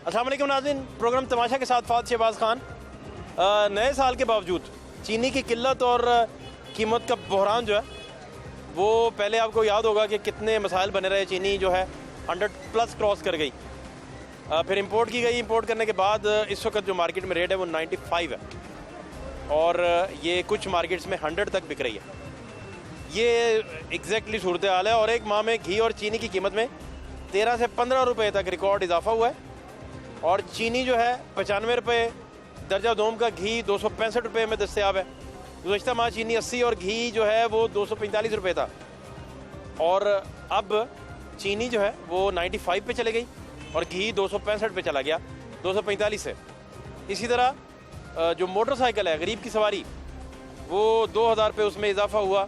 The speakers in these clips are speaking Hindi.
अस्सलाम वालेकुम नाज़रीन, प्रोग्राम तमाशा के साथ फात शहबाज खान। नए साल के बावजूद चीनी की किल्लत और कीमत का बहरान जो है वो पहले आपको याद होगा कि कितने मसाइल बने रहे। चीनी जो है 100+ क्रॉस कर गई, फिर इंपोर्ट की गई। इंपोर्ट करने के बाद इस वक्त जो मार्केट में रेट है वो 95 है और ये कुछ मार्केट्स में 100 तक बिक रही है। ये एग्जैक्टली सूरत हाल है और एक माह में घी और चीनी की कीमत में 13 से 15 रुपये तक रिकॉर्ड इजाफा हुआ है और चीनी जो है 95 रुपये, दर्जा दोम का घी 265 रुपये में दस्तयाब है। गुज़श्ता माह चीनी 80 और घी जो है वो 245 रुपये था और अब चीनी जो है वो 95 पे चले गई और घी 265 पे चला गया 245 से। इसी तरह जो मोटरसाइकिल है गरीब की सवारी वो 2000 पे उसमें इजाफा हुआ।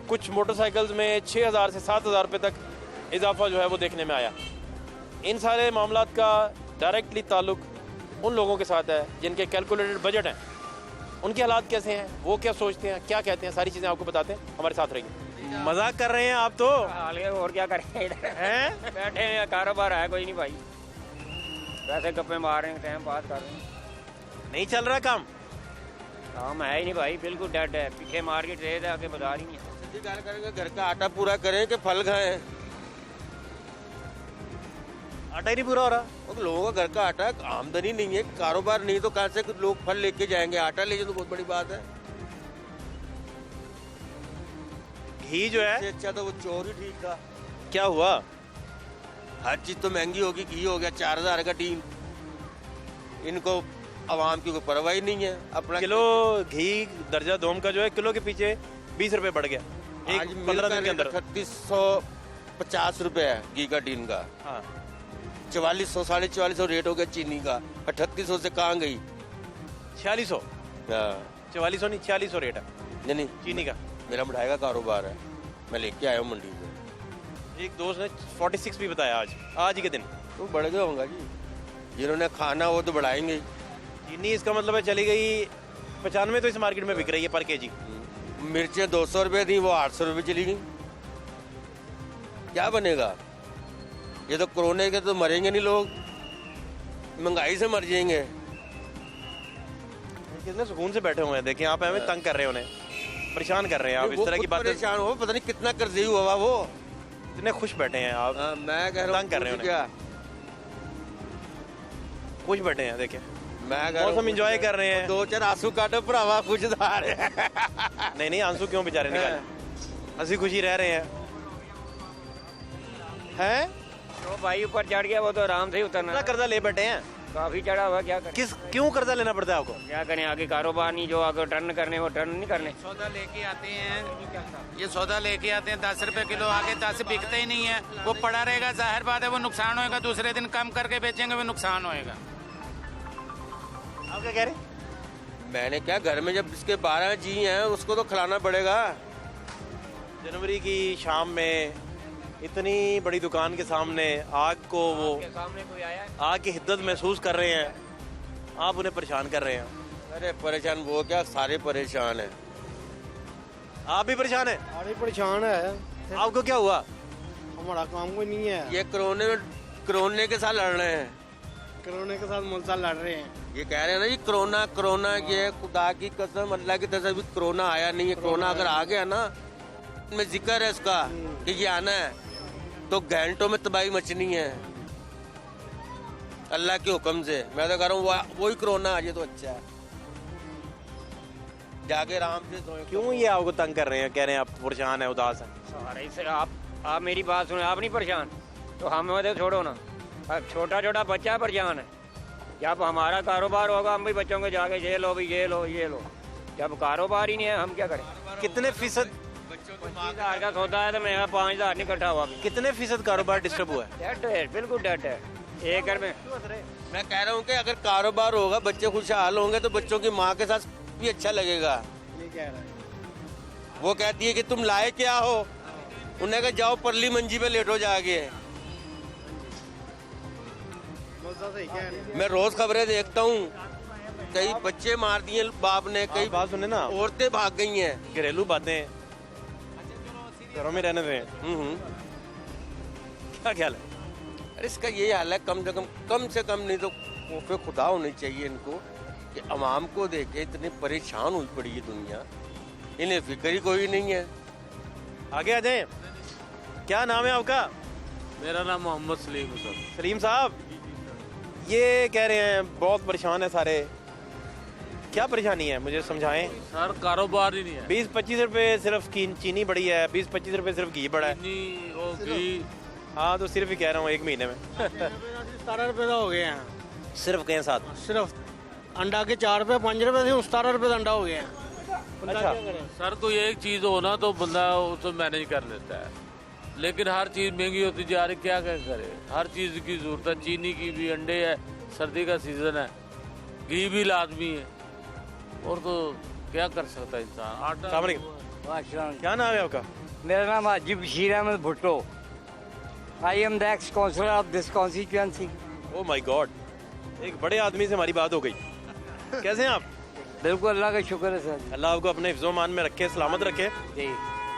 कुछ मोटरसाइकिल्स में 6000 से 7000 रुपये तक इजाफा जो है वो देखने में आया। इन सारे मामलात का डायरेक्टली ताल्लुक उन लोगों के साथ है जिनके कैलकुलेटेड बजट हैं। उनके हालात कैसे हैं, वो क्या सोचते हैं, क्या कहते हैं, सारी चीज़ें आपको बताते हैं। हमारे साथ रहिए। मजाक कर रहे हैं आप तो। और क्या करें, इधर हैं बैठे हैं, कारोबार है कोई नहीं भाई, वैसे गप्पे मार रहे हैं, टाइम पास कर रहे हैं। नहीं चल रहा काम है ही नहीं भाई, बिल्कुल डेड है। पीछे मार्केट रेट है, आगे बता रही है। करेंगे घर का आटा पूरा करें कि फल खाएं। आटा ही नहीं पूरा हो रहा। और लोगों का घर का आटा आमदनी नहीं है, कारोबार नहीं, तो कहाँ से लोग फल लेके जाएंगे। आटा ले जाए तो बहुत बड़ी बात है। घी जो है अच्छा तो वो चोर ही ठीक था। क्या हुआ, हर चीज तो महंगी होगी। घी हो गया 4000 का टीन। इनको आवाम की कोई परवाह ही नहीं है। अपना किलो घी दर्जा दोम का जो है किलो के पीछे 20 रुपये बढ़ गया एक 15 दिन के अंदर। 3650 रुपये है घी का टीन का। हाँ 4400 4450 रेट हो गया चीनी का। 3800 से कहाँ गई? 4600 4400 नहीं 4600 रेट है नहीं चीनी का। मेरा मिठाई का कारोबार है, मैं लेके आया हूँ मंडी से। एक दोस्त ने 46 भी बताया आज ही के दिन। तो बढ़ गया होगा जी, जिन्होंने खाना वो तो बढ़ाएंगे ही। चीनी इसका मतलब है चली गई 95 तो इस मार्केट में बिक रही है पर केजी। मिर्चें 200 रुपये थी, वो 800 रुपये चली गई। क्या बनेगा? ये तो कोरोना के तो मरेंगे नहीं लोग, महंगाई से मर जाएंगे। कितने सुकून से बैठे हुए हैं, देखिए आप हमें तंग कर रहे हैं, उन्हें परेशान कर रहे हैं आप इस तरह की बातें। परेशान हो, पता नहीं कितना कर्जे हुआ वो। इतने खुश बैठे हैं आप। मैं कह रहा हूँ तंग कर रहे हैं क्या, खुश बैठे हैं। देखिए मैं कह रहा हूँ मौसम एंजॉय कर रहे हैं। 2-4 आंसू काटो भरावा, खुशदार। नहीं आंसू क्यों बेचारे निकाले, हंसी खुशी रह रहे हैं। हैं तो भाई ऊपर चढ़ गया वो तो आराम से ही उतरना। कितना कर्जा ले बैठे हैं, काफी चढ़ा हुआ, क्या करें। क्यों कर्जा लेना पड़ता है आपको? क्या करें, आगे कारोबार नहीं, जो आगे टर्न करने वो टर्न नहीं करने। सौदा लेके आते हैं, ये सौदा लेके आते हैं 10 रुपए किलो, आगे 10 बिकते ही नहीं है। वो पड़ा रहेगा, जाहिर बात है वो नुकसान होएगा। दूसरे दिन कम करके बेचेंगे, वो नुकसान होएगा। आप क्या कह रहे? मैंने क्या, घर में जब इसके 12 जी हैं उसको तो खिलाना पड़ेगा। जनवरी की शाम में इतनी बड़ी दुकान के सामने आग को वो सामने कोई आया, आग की हिद्दत महसूस कर रहे हैं, आप उन्हें परेशान कर रहे हैं। अरे परेशान वो क्या, सारे परेशान हैं। आप भी परेशान हैं? अरे परेशान है, आपको क्या हुआ? हमारा काम कोई नहीं है। ये कोरोना के साथ लड़ रहे हैं, कोरोना के साथ मुलसा लड़ रहे हैं। ये कह रहे हैं ना जी कोरोना ये खुदा की कसम अल्लाह की तरफ से कोरोना आया नहीं है। कोरोना अगर आ गया ना, में जिक्र है इसका कि ये आना है तो घंटों में तबाही मचनी है अल्लाह के हुक्म से। मैं तो कह रहा हूँ वही कोरोना आ जाए तो अच्छा है, जाके आराम से सोएं। क्यों ये आपको तंग कर रहे हैं, कह रहे हैं आप परेशान है, उदास है? सारे से आप मेरी बात सुने, आप नहीं परेशान तो हमें तो छोड़ो ना। अब छोटा बच्चा परेशान है। जब हमारा कारोबार होगा हम भी बच्चों को जाके ये लो भी, ये लो ये लो। जब कारोबार ही नहीं है हम क्या करें? कितने फीसद 25,000 का सौदा है तो मेरा 5,000 नहीं इकट्ठा हुआ। कितने फीसद कारोबार डिस्टर्ब हुआ है? डेट है, बिल्कुल डेट है। एक घर में मैं कह रहा हूँ कि अगर कारोबार होगा, बच्चे खुशहाल होंगे तो बच्चों की माँ के साथ भी अच्छा लगेगा। ये कह रहा है, वो कहती है कि तुम लाए क्या हो, उन्हें कहा जाओ परली मंजी पे लेटो जाके। मुलसा सही कह रहे हैं। मैं रोज खबरें देखता हूँ, कई बच्चे मार दिए बाप ने, कई बात सुने ना, औरतें भाग गई हैं। घरेलू बातें घरों में रहने दें। क्या ख्याल है? अरे इसका यही हाल है, कम से कम नहीं तो खौफ खुदा होनी चाहिए इनको कि अवाम को देखे इतनी परेशान हुई पड़ी है दुनिया, इन्हें फिक्र ही कोई नहीं है। आगे आ जाएं। क्या नाम है आपका? मेरा नाम मोहम्मद सलीम है सर। सलीम साहब, ये कह रहे हैं बहुत परेशान है सारे, क्या परेशानी है मुझे समझाएं। सर कारोबार ही नहीं है। 20-25 रुपए सिर्फ चीनी बढ़ी है, 20-25 रुपए सिर्फ घी बढ़ा है। चीनी और घी, हाँ तो सिर्फ ही कह रहा हूँ एक महीने में 17 रुपए का हो गए हैं सिर्फ कहें साथ। सिर्फ अंडा के 4 रुपए 5 रुपए थे, 17 रुपए का अंडा हो गया है। अच्छा, सर कोई एक चीज हो ना तो बंदा उसको मैनेज कर लेता है, लेकिन हर चीज महंगी होती जा रही, क्या क्या करे। हर चीज की जरूरत है, चीनी की भी, अंडे है, सर्दी का सीजन है, घी भी लाजमी है, और तो क्या कर सकता है इंसान। आटा अस्सलाम वालेकुम। क्या नाम है आपका? मेरा नाम Haji Bashir Ahmad Bhutto. I am the ex councillor of this constituency. Oh my God, एक बड़े आदमी से हमारी बात हो गई। कैसे हैं आप? बिल्कुल, अल्लाह का शुक्र है सर। अल्लाह आपको अपने हिफ्ज़ो-मान में रखे, सलामत रखे। जी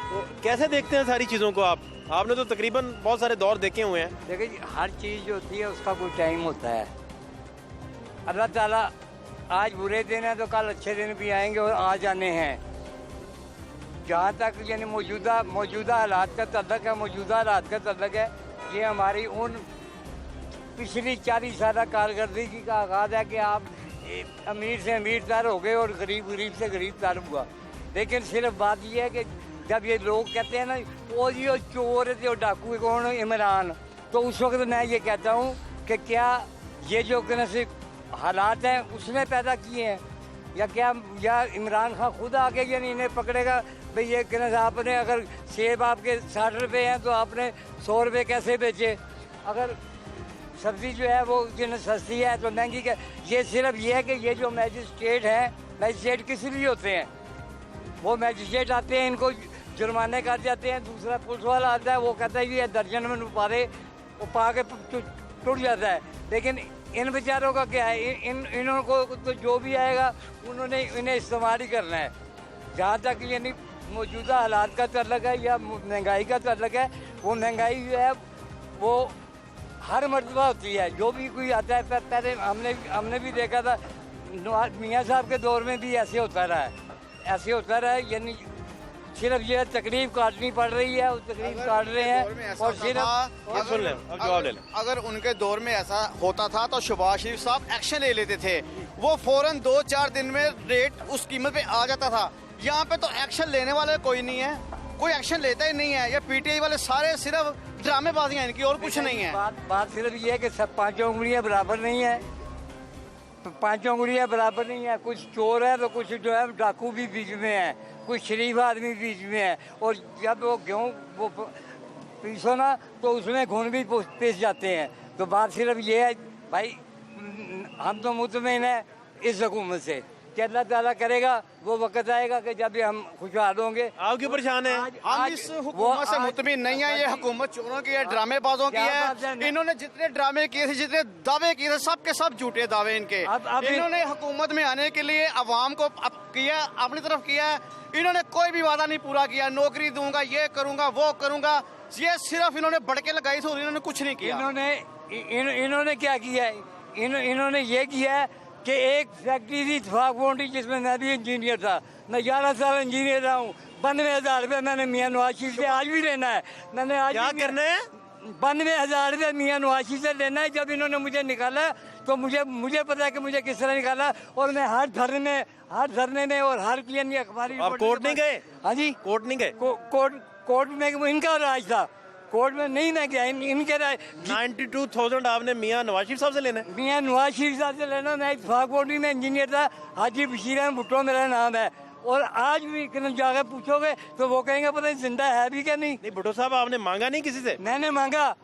तो कैसे देखते हैं सारी चीज़ों को आप? आपने तो तकरीबन बहुत सारे दौर देखे हुए हैं। देखिए जी, हर चीज़ जो होती है उसका कोई टाइम होता है। अल्लाह ताला आज बुरे दिन है तो कल अच्छे दिन भी आएंगे और आ जाने हैं। जहाँ तक यानी मौजूदा हालात का तल्लक है, मौजूदा हालात का तल्लक है, ये हमारी उन पिछली 40 साल कारकर्दगी का आगाज़ है कि आप अमीर से अमीर तर हो गए और गरीब से गरीब तर हुआ। लेकिन सिर्फ बात यह है कि जब ये लोग कहते हैं ना वो जो चोर जो डाकू कौन इमरान, तो उस वक्त मैं ये कहता हूँ कि क्या ये जो हालात हैं उसने पैदा किए हैं या इमरान खान खुद आके यानी इन्हें पकड़ेगा भाई ये आपने अगर सेब आपके 60 रुपये हैं तो आपने 100 रुपये कैसे बेचे, अगर सब्ज़ी जो है वो सस्ती है तो महंगी क्या। ये सिर्फ ये है कि ये जो मैजिस्ट्रेट हैं, मैजिस्ट्रेट किस लिए होते हैं? वो मैजिस्ट्रेट आते हैं, इनको जुर्माने कर जाते हैं, दूसरा पुलिस वाला आता है वो कहता है ये दर्जन में पा दे, वो पा के टूट जाता है। लेकिन इन बेचारों का क्या है, इन्हों को तो जो भी आएगा उन्होंने इन्हें इस्तेमाल ही करना है। जहाँ तक यानी मौजूदा हालात का तल्लक है या महंगाई का तल्लक है, वो महंगाई जो है वो हर मरतबा होती है। जो भी कोई आता है, पहले हमने भी देखा था मियाँ साहब के दौर में भी ऐसे होता रहा है, यानी सिर्फ ये तकलीफ काटनी पड़ रही है, वो तकलीफ काट रहे हैं और सिर्फ सुन लें, अब जवाब ले लें। अगर उनके दौर में ऐसा होता था तो शहबाज शरीफ साहब एक्शन ले लेते थे, वो फौरन 2-4 दिन में रेट उस कीमत पे आ जाता था। यहाँ पे तो एक्शन लेने वाले कोई नहीं है, कोई एक्शन लेता ही नहीं है। ये पीटीआई वाले सारे सिर्फ ड्रामेबाजियां इनकी, और कुछ नहीं है। बात सिर्फ ये है कि सब पांचों उंगलियां बराबर नहीं है, पांचों उंगलियां बराबर नहीं है। कुछ चोर है तो कुछ जो है डाकू भी बीच में है, कुछ शरीफ आदमी बीच में है। और जब वो गेहूँ वो पीसो ना तो उसमें घुन भी पीस जाते हैं। तो बात सिर्फ ये है भाई, हम तो मुतमईन है इस हुकूमत से कि अल्लाह ताला करेगा, वो वक्त आएगा कि जब हम खुशहाल होंगे। आप क्यों परेशान हैं? हम इस हुकूमत से मुतमिन नहीं है। ये हुकूमत चोरों की है, ड्रामेबाजों की है। इन्होंने जितने ड्रामे किए थे, जितने दावे किए थे, सब के सब झूठे दावे इनके। इन्होंने हुकूमत में आने के लिए अवाम को किया, अपनी तरफ किया। इन्होंने कोई भी वादा नहीं पूरा किया, नौकरी दूंगा, ये करूंगा, वो करूंगा। ये सिर्फ इन्होंने बढ़के लगाई थी और इन्होंने कुछ नहीं किया। इन्होंने क्या किया है? इन्होंने ये किया है कि एक फैक्ट्री थी इत्तेफाक फाउंड्री जिसमें मैं भी इंजीनियर था, मैं 11 साल इंजीनियर रहा हूँ। 92,000 रुपये मैंने मियाँ नवाज शरीफ से आज भी लेना है। मैंने आज क्या करना है? 92,000 रुपये मियाँ नवाज शरीफ से लेना है। जब इन्होंने मुझे निकाला तो मुझे पता है कि मुझे किस तरह निकाला, और मैं हर धरने में और हर क्लियर अखबारी। आप कोर्ट नहीं गए? हाँ जी, कोर्ट नहीं गए? कोर्ट में इनका राज था, कोर्ट में नहीं मैं गया। इनके 92,000 आपने मियाँ नवाज शरीफ साहब से लेना है? मियाँ नवाज शरीफ साहब से लेना। मैं इत्तेफाक फाउंड्री में इंजीनियर था, हाजी बशीर अहमद भुट्टो मेरा नाम है। और आज भी जाकर पूछोगे तो वो कहेंगे पता नहीं जिंदा है भी क्या नहीं। भुट्टो साहब आपने मांगा नहीं किसी से? मैंने मांगा,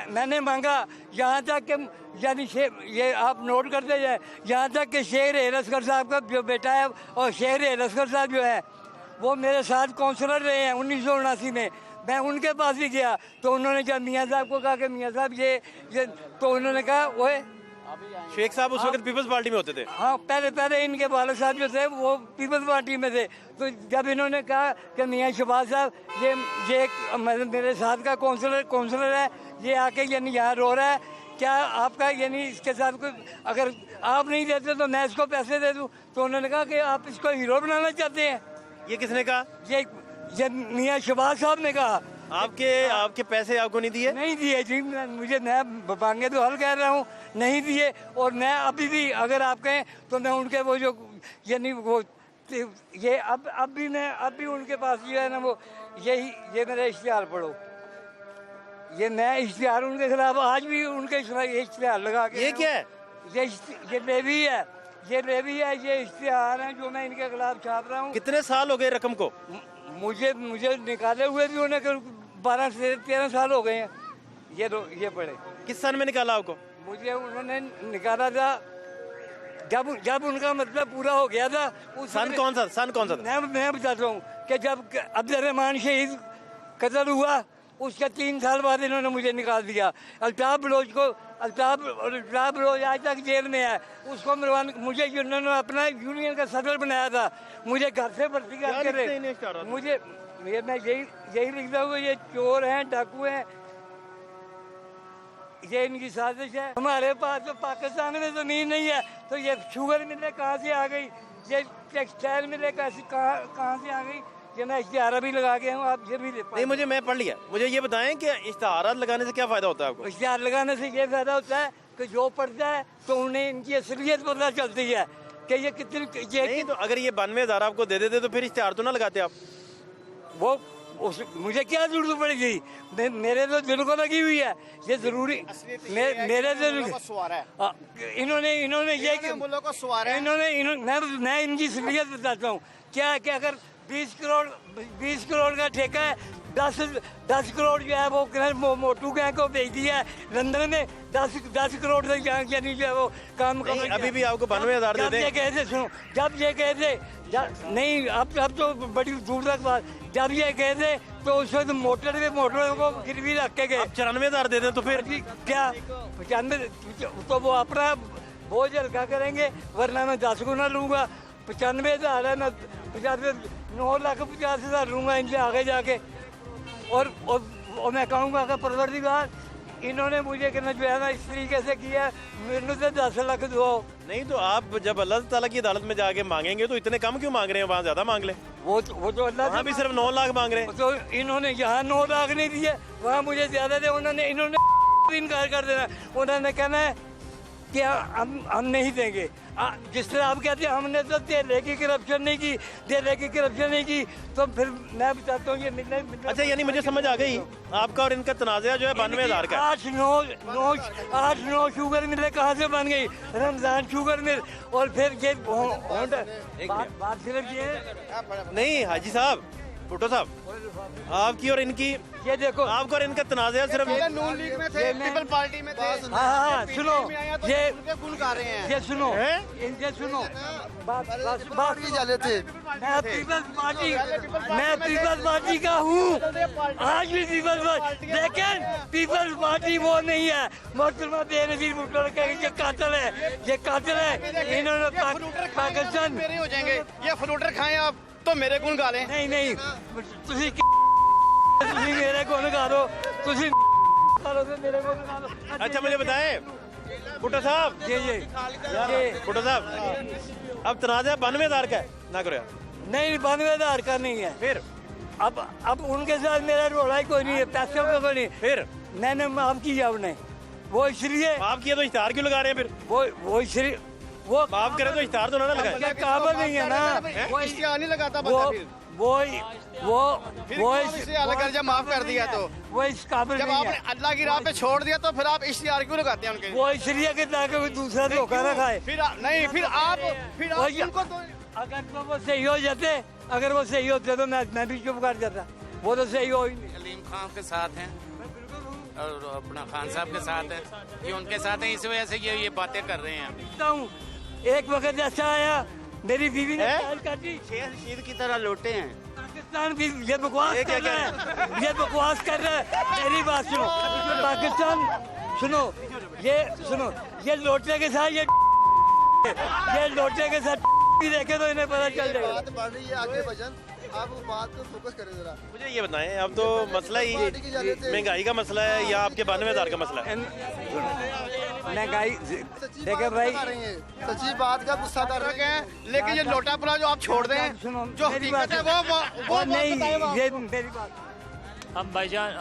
मैंने मांगा। यहाँ तक कि यानी ये आप नोट करते जाए, यहाँ तक कि शेर एलस्कर साहब का जो बेटा है, और शेर एलस्कर साहब जो है वो मेरे साथ काउंसलर रहे हैं 1979 में। मैं उनके पास भी गया तो उन्होंने जब मियाँ साहब को कहा कि मियाँ साहब ये तो उन्होंने कहा ओए शेख साहब उस वक्त पीपल्स पार्टी में होते थे। हाँ, पहले इनके वाले साहब जो थे वो पीपल्स पार्टी में थे। तो जब इन्होंने कहा कि मियाँ शहबाज साहब ये मेरे साथ का काउंसलर है, ये आके यानी यहाँ रो रहा है, क्या आपका यानी इसके साथ कोई अगर आप नहीं देते तो मैं इसको पैसे दे दूँ। तो उन्होंने कहा कि आप इसको हीरो बनाना चाहते हैं। ये किसने कहा? ये मियाँ शहबाज साहब ने कहा। आपके पैसे आपको नहीं दिए? नहीं दिए जी, मैं बांगे तो हल कह रहा हूँ, नहीं दिए। और मैं अभी भी अगर आप कहें तो मैं उनके वो जो यानी वो ये अब भी उनके पास जो है ना वो ये मेरा इश्तिहार पढ़ो, ये मैं इश्तिहार उनके खिलाफ आज भी उनके इश्तिहार लगा के। ये क्या है? ये लेवी है, ये इश्तिहार है जो मैं इनके खिलाफ छाप रहा हूँ। कितने साल हो गए रकम को? मुझे निकाले हुए भी उन्हें 12 से 13 साल हो गए हैं। ये पड़े। किस सन में निकाला आपको? मुझे उन्होंने निकाला था जब उनका मतलब पूरा हो गया था। सन कौन सा था? मैं बताता हूँ कि जब अब्दुर्रहमान शहीद कत्ल हुआ उसके 3 साल बाद इन्होंने मुझे निकाल दिया। अल्ताफ बलोच आज तक जेल में है। उसको मुझे उन्होंने अपना यूनियन का सदर बनाया था, मुझे घर से भर्ती करके मुझे मैं यही लिखता हूँ, ये चोर हैं, डाकू हैं, ये इनकी साजिश है। हमारे पास तो पाकिस्तान में ज़मीन नहीं है तो ये शुगर मिलें कहाँ से आ गई, ये टेक्सटाइल मिलें कहाँ से आ गई। ये मैं इश्तिहार भी लगा के हूँ, आप ये भी नहीं, मैं पढ़ लिया। मुझे ये बताएं कि इश्तिहार लगाने से क्या फ़ायदा होता है आपको? इश्तिहार लगाने से ये फ़ायदा होता है कि जो पढ़ता है तो उन्हें इनकी असलियत पता चलती है कि ये कितनी नहीं, तो अगर ये 92,000 आपको दे देते तो फिर इश्तिहार तो ना लगाते आप? मुझे क्या जरूरत पड़ेगी? मेरे तो दिल को लगी हुई है, ये जरूरी मेरे दिल इन्होंने ये मैं इनकी असलियत बताता हूँ। क्या है कि अगर 20 करोड़ का ठेका है, 10 करोड़ जो है वो मोटू गैंग को भेज दिया है लंदन में। 10 करोड़ से यानी जो है वो काम कर। अभी भी आपको 92,000 दे दें? जब ये कहते नहीं, अब तो बड़ी दूर तक बात, जब ये कहते तो उस वक्त मोटर को गिरवी रख के गए। 94,000 दे दें तो फिर क्या 95 तो वो अपना बोझ हल्का करेंगे, वरना मैं 10 गुना लूँगा। 95,000 है, मैं 9,50,000 लूँगा इनसे आगे जाके। और मैं कहूँगा कि परवरदिगार इन्होंने मुझे कहना जो है ना इस तरीके से किया, मेरे से 10 लाख दो। नहीं, तो आप जब अल्लाह ताला की अदालत में जाके मांगेंगे तो इतने कम क्यों मांग रहे हैं? वहाँ ज्यादा मांग ले। वो तो अल्लाह भी सिर्फ 9 लाख मांग रहे हैं। तो इन्होंने यहाँ 9 लाख नहीं दिए, वहाँ मुझे ज्यादा दे। इन्होंने इनकार कर देना, उन्होंने कहना है कि हम नहीं देंगे। जिस तरह आप कहते हैं हमने तो देले की करप्शन नहीं की, तो फिर मैं बताता हूँ ये मिलने। अच्छा, यानी मुझे समझ आ गई, आपका और इनका तनाज़ा जो है 92,000 का। 8-9 शुगर मिले कहाँ से बन गई? Ramzan sugar mill. और फिर ये बात सिर्फ ये नहीं, हाजी साहब, भुट्टो साहब, आपकी और इनकी ये देखो, आपका और इनका तनाज़ा सिर्फ नून लीग में थे, पीपल पार्टी में थे। हाँ, सुनो, ये गुण गा रहे हैं। ये सुनो, इनसे सुनो, बात की जाले थे। मैं पीपल्स पार्टी का हूँ, आज भी पीपल्स पार्टी, लेकिन पीपल्स पार्टी वो नहीं है। मोहतरमा बेनज़ीर भुट्टो ये कातिल है। इन्होंने पाकिस्तान मेरे हो जाएंगे, ये फ्रूटर खाएं आप तो मेरे गुण गा लें। नहीं, तुसी मेरे गुण गा दो, तुसी मेरे गुण गा दो। अच्छा, मुझे बताएं भुट्टो साहब, भुट्टो साहब, अब तनाज़ा 92,000 का है ना? करो यार। नहीं, 92,000 का नहीं है। फिर अब उनके साथ मेरा रोड़ा ही कोई नहीं है, पैसों का कोई नहीं। फिर मैंने माफ किया उन्हें, वो इसलिए माफ किया तो इश्तिहार क्यों लगा रहे हैं? फिर वो इसलिए वो माफ करे तो इश्तिहार तो ना लगाए। काबल नहीं है ना, वो इश्तिहार नहीं लगाता बंदा। फिर वो इसे अलग कर, जब माफ कर दिया तो वो इस काबिल जब नहीं आपने है। अल्लाह की राह पे छोड़ दिया तो फिर आप इश्तिहार क्यों लगाते हैं उनके? वो इसलिए कि ताकि कोई दूसरा धोखा ना खाए। फिर आप उनको तो अगर तो वो सही हो जाते, अगर वो सही होते तो मैं भी चुप कर जाता। वो तो सही हो ही नहीं। सलीम खान के साथ हैं और अपना खान साहब के साथ हैं, ये उनके साथ हैं, इस वजह से ये बातें कर रहे हैं। एक वक्त ऐसा आया, मेरी बीवी ने गाल काटी, शेर की तरह लौटे हैं। पाकिस्तान भी ये बकवास कर रहा है, मेरी बात सुनो। पाकिस्तान सुनो, ये सुनो, ये लोटे के साथ ये लोटे के साथ भी देखे तो इन्हें पता चल जाएगा। बात बढ़ रही है आगे वजन, आप वो बात को फोकस करें जरा। मुझे ये बताएं, अब तो मसला ही महंगाई का मसला है या आपके 92,000 का मसला है? महंगाई देखे भाई, सच्ची बात का गुस्सा कर रहे हैं, लेकिन ये लोटा पुला जो आप छोड़ दें, सुनो जो मेरी हकीकत है बात वो नहीं, बताएं आप। ये मेरी बात। हम भाईजान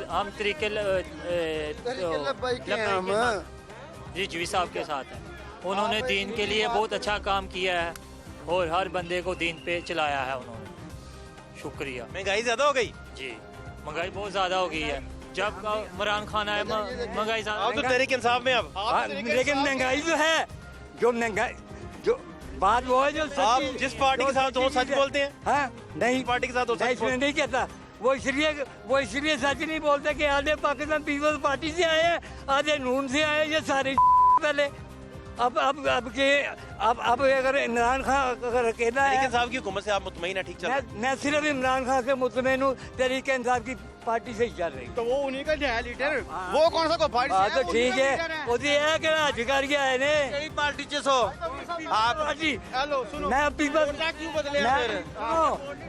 हम तरीके भाई के हैं हम। रिजवी साहब के साथ हैं। उन्होंने दीन के लिए बहुत अच्छा काम किया है और हर बंदे को दीन पे चलाया है उन्होंने। शुक्रिया। महंगाई ज्यादा हो गई जी, महंगाई बहुत ज़्यादा हो गई है। जब इमरान खान आए महंगाई आप ज़्यादा। तो तहरीक इंसाफ में अब हाँ, लेकिन महंगाई जो है, जो महंगाई जो बात वो है जो आप जिस पार्टी के साथ हो सच बोलते हैं? हाँ नहीं, पार्टी के साथ हो मैं सच इसमें नहीं कहता। वो इसलिए सच नहीं बोलते कि आधे पाकिस्तान पीपल्स पार्टी से आए हैं, आधे नून से आए हैं, ये सारे पहले। अब अगर इमरान खान अगर अकेला तहरीक है, इंसाफ की हुकूमत से आप मुतमईन है? ठीक चल रहा है? मैं सिर्फ इमरान खान से मुतमईन हूँ, तहरीक इंसाफ की पार्टी से ही चल रही। तो वो उन्हीं का है लीडर, वो कौन सा को पार्टी हाँ तो ठीक है, वो तो है कि अधिकार क्या है ने कई पार्टी से हो आप पार्टी। हेलो सुनो, मैं पीपल्स क्यों बदले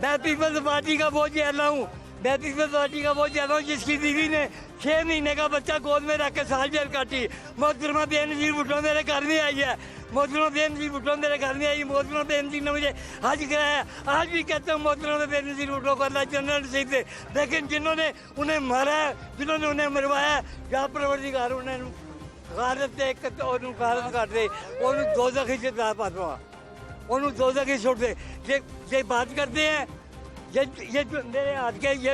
मैं पीपल्स पार्टी का वोट चेहरा हूँ। मैं पीपल्स पार्टी का वोट चेहरा हूँ जिसकी बीवी ने 6 महीने का बच्चा गोद में रख के साल जेल काटी। मोहतरमा बेनजीर भुट्टो मेरे घर में आई है, मोहतरमा बेनजीर भुट्टो मेरे घर में आई। मोहतरमा बेनजीर ने मुझे हज कराया। आज भी कहता हूँ मोहतरमा बेनजीर भुट्टो को अल्लाह जन्नत नसीब दे। लेकिन जिन्होंने उन्हें मारा है, जिन्होंने उन्हें मरवाया, या परवरदिगार उन्हें गारत दे और गारत कर दे, और दोज़ख ही से पाता उन्होंने दोज़ख ही छोड़ दे। ये बात करते हैं, ये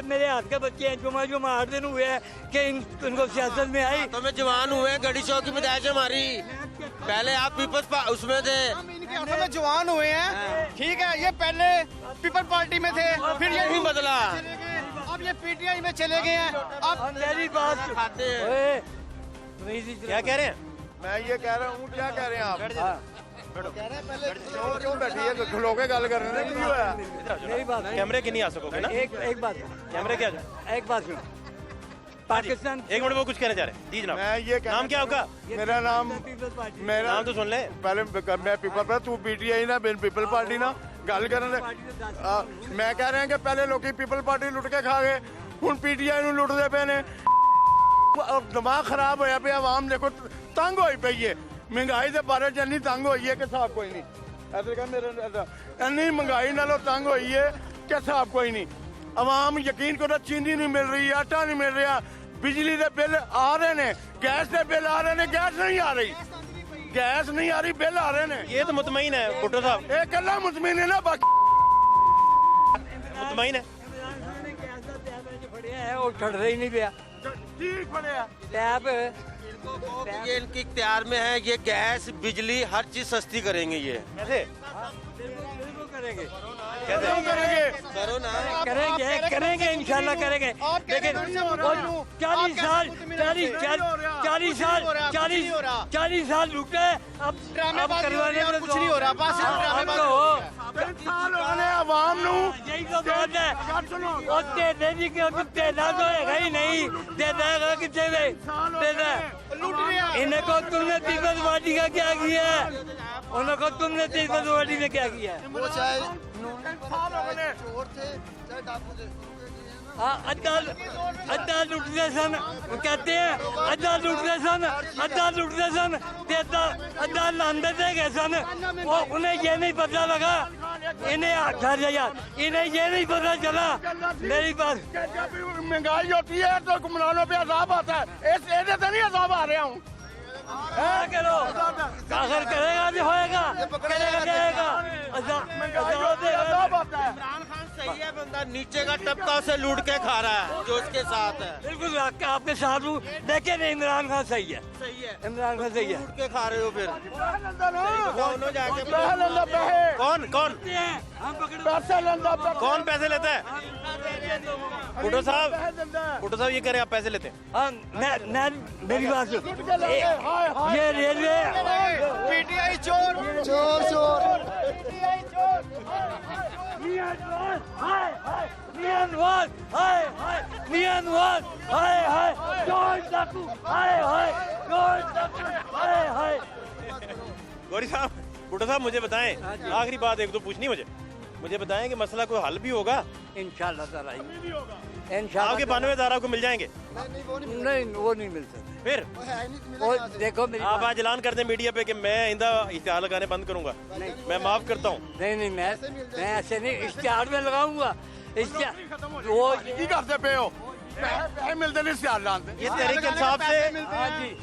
मेरे हाथ के बच्चे हैं, जुमा 8 दिन हुए हैं कि इनको सियासत में आई। तो मैं जवान हुए, गड़ी चौकी में दायज हमारी। पहले आप पीपल्स उसमें थे, हम इनके हाथों में जवान हुए हैं, ठीक है। ये पहले पीपल पार्टी में थे, फिर ये नहीं बदला। चले गए, अब ये पीटीआई में चले गए हैं। अब मेरी बात खाते हैं। क्या कह रहे हैं? मैं ये कह रहा हूँ, क्या कह रहे हैं आप? क्यों बैठी है, खलो के गल कर रहे हैं, क्यों है? मेरी बात कैमरे के नहीं आ सकोगे ना? एक बात कैमरे क्या? एक बात सुनो, पाकिस्तान एक मिनट, वो कुछ कहना चाह रहे हैं जी जनाब। मैं ये नाम क्या आपका? मेरा नाम मेरा नाम तो सुन ले। पहले मैं पीपल पर, तू पीटीआई ना बिन पीपल पार्टी ना गल कर। मैं कह रहे हैं कि पहले लोग पीपल पार्टी लुट के खा गए, हुण पीटीआई नूं लुटदे पे ने। दिमाग खराब होया पे, आवाम देखो तंग होई पई है। महंगाई के बारे च इन्नी तंग होई है कि हिसाब कोई नहीं। ऐसे कह मेरे इन्नी महंगाई नालों तंग होई है कि हिसाब कोई नहीं। आवाम यकीन करो, चीनी नहीं मिल रही, आटा नहीं मिल रहा, बिजली के बिल आ रहे ने, गैस के बिल आ रहे ने, गैस नहीं आ रही, गैस नहीं आ रही, बिल आ रहे ने। ये तो मुतमईन है भुट्टो साहब, एक कला मुतमिन है ना, बाकी मुतमईन है। और छड़ रही नहीं पिया ठीक पड़े टैप। ये इनके इख्तियार में है, ये गैस बिजली हर चीज सस्ती करेंगे। ये कैसे करेंगे करो ना। करेंगे इंशाल्लाह करेंगे। लेकिन 40 साल रुके, अब करवाने में कुछ नहीं हो रहा, बस आवाम नू यही तो बात है। और तेजी के तेला तो है ही नहीं, दे देगा कितने में दे दे। इन्हें को तुमने पीपल्स पार्टी का क्या किया है? उन्हें को तुमने पीपल्स पार्टी में क्या किया है? वो चाहे चोर थे चाहे डाकू थे। अद्धा लुटते सन, कहते हैं अद्धा लुटते सन, अद्धा लांदे गए सन। उन्हें ये नहीं पता लगा, इन्हें ये नहीं पता चला। मेरी बात, जब महंगाई होती है तो हुक्मरानों पे अजाब आता है, इस एरिया से नहीं अजाब आ रहे हूँ। करो आखिर करेगा जो होएगा, करेगा अजाब आता है। इमरान खान सही है, बंदा नीचे का टपका उसे लूट के खा रहा है जो उसके साथ है। बिल्कुल आपके साथ हूँ, लेकिन इमरान खान सही है, इमरान खान सही है। लूट के खा रहे हो फिर दोनों जाके। कौन कौन कौन पैसे लेता है? भुट्टो साहब ये कह रहे हैं आप पैसे लेते हैं? हाँ, मैं मेरी बात सुन, ये रेलवे पीटीआई चोर चोर चोर मियां नवाज हाय हाय जॉर्ज डाकू हाय हाय जॉर्ज डाकू हाय हाय। गौरी साहब, बुड्ढा साहब, मुझे बताएं, आखिरी बात एक दो पूछनी मुझे बताएं कि मसला कोई हल भी होगा इंशाल्लाह ताला आपके 92 धारा को मिल जाएंगे? नहीं वो नहीं मिल सकते। फिर वो देखो मेरी आप आज ऐलान कर दें मीडिया पे कि मैं आइंदा इश्तिहार लगाने बंद करूंगा, मैं माफ करता हूँ। नहीं मैं ऐसे नहीं इश्तिहार में लगाऊंगा। वो करते पे हो पैसे मिलते नहीं इश्तिहार लाते। ये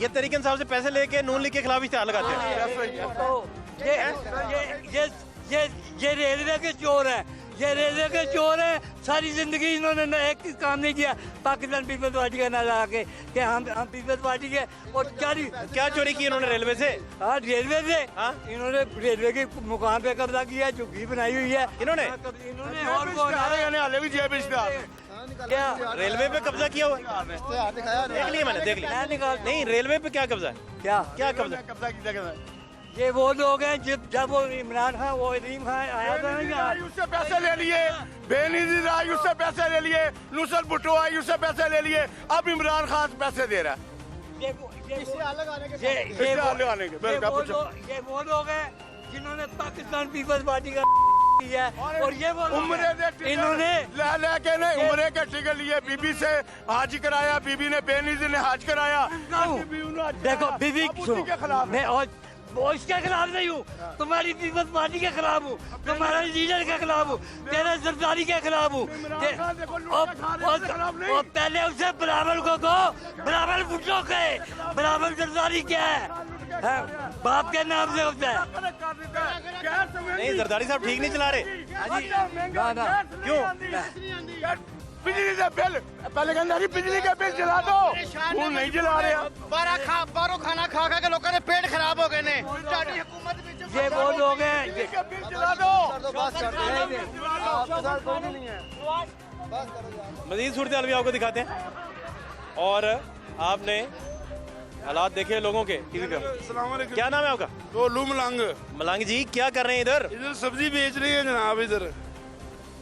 तहरीक इंसाफ से पैसे लेके नून लीग के खिलाफ इश्तिहार लगाते हैं। ये रेलवे के चोर है, ये रेलवे के चोर है। सारी जिंदगी इन्होंने एक काम नहीं किया पाकिस्तान पीपल्स पार्टी का ना लगा के कि हम पीपल्स पार्टी के। और क्या चोरी की इन्होंने रेलवे से? हाँ रेलवे से इन्होंने रेलवे के मुकाम पे कब्जा किया, झुग्गी बनाई हुई है इन्होंने और हाले भी जेब क्या रेलवे पे कब्जा किया हुआ? देख लिया मैंने, देख लिया। नहीं, रेलवे पे क्या कब्जा है? क्या कब्जा किया? ये वो लोग हैं जब वो इमरान खान वो अलीम खान आया था ना, उससे पैसे ले लिए, बेनजीर आई उससे पैसे ले लिए, नुसरत भुट्टो आई उससे पैसे ले लिए, अब इमरान खान पैसे दे रहा है। ये वो लोग हैं जिन्होंने पाकिस्तान पीपल्स पार्टी का किया है। और ये वो इन्होंने उम्रे के टिकट लिए, बीबी से हाज कराया, बीबी ने बेनजीर ने हाज कराया। देखो बीबी मैं वो इसके खिलाफ नहीं हूँ, तुम्हारी पीपल्स पार्टी के खिलाफ हूँ, तुम्हारे लीडर के खिलाफ हूँ, तेरे सरदारी के खिलाफ हूँ। और पहले उसे बिलावल को कहो, बिलावल भुट्टो कहे, बिलावल सरदारी क्या है? बाप के नाम से होता है। नहीं, सरदारी साहब ठीक नहीं चला रहे। क्यों? बिजली का बिल पहले कहते बिजली का बिल जला दो, वो नहीं जला रहे। बारो खाना खा खा के लोगों ने पेट खराब हो गए ने। ये वो लोग हैं बिल जला दो। मजीद सूरत हाल भी आपको दिखाते हैं और आपने हालात देखे लोगों के टीवी पे। क्या नाम है आपका? गोलू मलंग। मलंग जी, क्या कर रहे हैं इधर? इधर सब्जी बेच रही है जनाब, इधर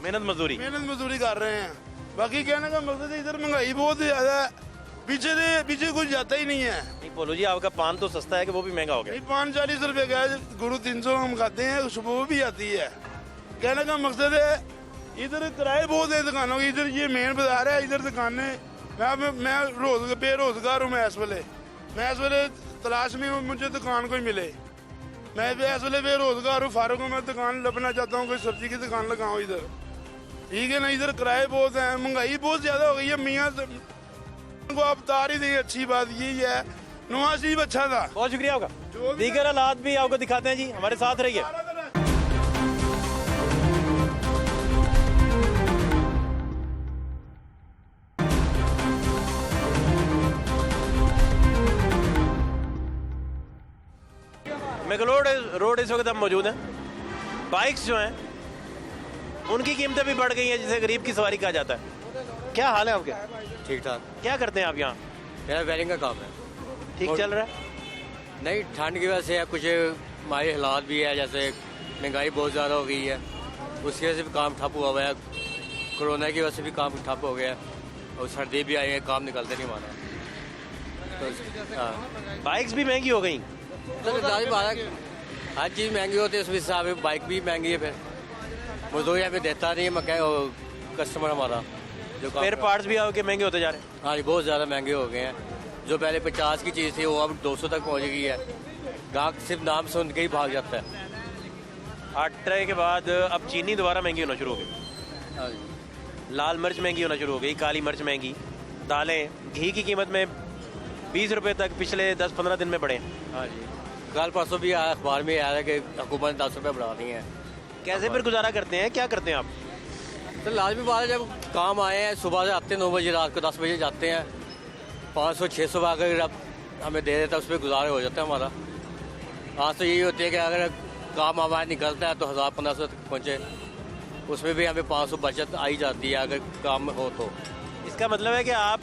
मेहनत मजदूरी कर रहे हैं। बाकी कहने का मकसद है इधर महंगाई बहुत ज्यादा है, पीछे कुछ जाता ही नहीं है। नहीं बोलो जी, आपका पान तो सस्ता है कि वो भी महंगा हो गया? पान 40 रुपए का है, गुरु 300 हम खाते हैं, सुबह भी आती है। कहने का मकसद है इधर किराए बहुत है दुकानों की, इधर ये मेन बाजार है, इधर दुकानें। मैं बेरोजगार हूँ, मैं इस वेले तलाश में हूँ, मुझे दुकान कोई मिले। मैं इस वेले बेरोजगार हूँ, फारूक हूँ, मैं दुकान लपना चाहता हूँ, कोई सब्जी की दुकान लगाऊँ इधर, ठीक है ना। इधर किराए बहुत हैं, महंगाई बहुत ज्यादा हो गई है। मियाँ को आप तार ही दें, अच्छी बात यही है। नवाज शरीफ अच्छा था। बहुत शुक्रिया आपका। दीगर हालात भी आपको दिखाते हैं जी, हमारे साथ रहिए। मैकलोड रोड इस वक्त हम मौजूद हैं। बाइक्स जो हैं उनकी कीमतें भी बढ़ गई हैं, जिसे गरीब की सवारी कहा जाता है। क्या हाल है आपके? ठीक ठाक। क्या करते हैं आप यहाँ? मेरा वेल्डिंग का काम है। ठीक चल रहा है? नहीं, ठंड की वजह से कुछ हमारे हालात भी है, जैसे महंगाई बहुत ज़्यादा हो गई है, उसकी वजह से भी काम ठप हुआ है। कोरोना की वजह से भी काम ठप हो गया, और सर्दी भी आई है, काम निकलते नहीं हमारा। तो बाइक्स भी महंगी हो गई। तो हर चीज़ महंगी होती है, उस हिसाब से बाइक भी महंगी है। फिर मजदूरी हमें देता नहीं है, मैं कस्टमर हमारा जो स्पेयर पार्ट्स भी आपके महंगे होते जा रहे हैं। हाँ जी, बहुत ज़्यादा महंगे हो गए हैं। जो पहले 50 की चीज़ थी वो अब 200 तक पहुँच गई है। ग्राहक सिर्फ नाम सुन के ही भाग जाता है। आटे के बाद अब चीनी दोबारा महंगी होना शुरू हो गई। हाँ जी, लाल मिर्च महंगी होना शुरू हो गई, काली मिर्च महंगी, दालें, घी की कीमत में 20 रुपये तक पिछले 10-15 दिन में बढ़े। हाँ जी, कल परसों भी आया, अखबार में आया कि हुकूमत ने 10 रुपये बढ़ा दिए हैं। कैसे फिर गुजारा करते हैं, क्या करते हैं आप? तो लाजमी बात है, जब काम आए हैं सुबह से आते हैं 9 बजे, रात को 10 बजे जाते हैं। 500-600 अगर अब हमें दे देता है, उस पर गुजारा हो जाता है हमारा। आज तो यही होती है कि अगर काम हमारा निकलता है तो 1000-1500 तक पहुँचे, उसमें भी हमें 500 बचत आई जाती है अगर काम हो तो। इसका मतलब है कि आप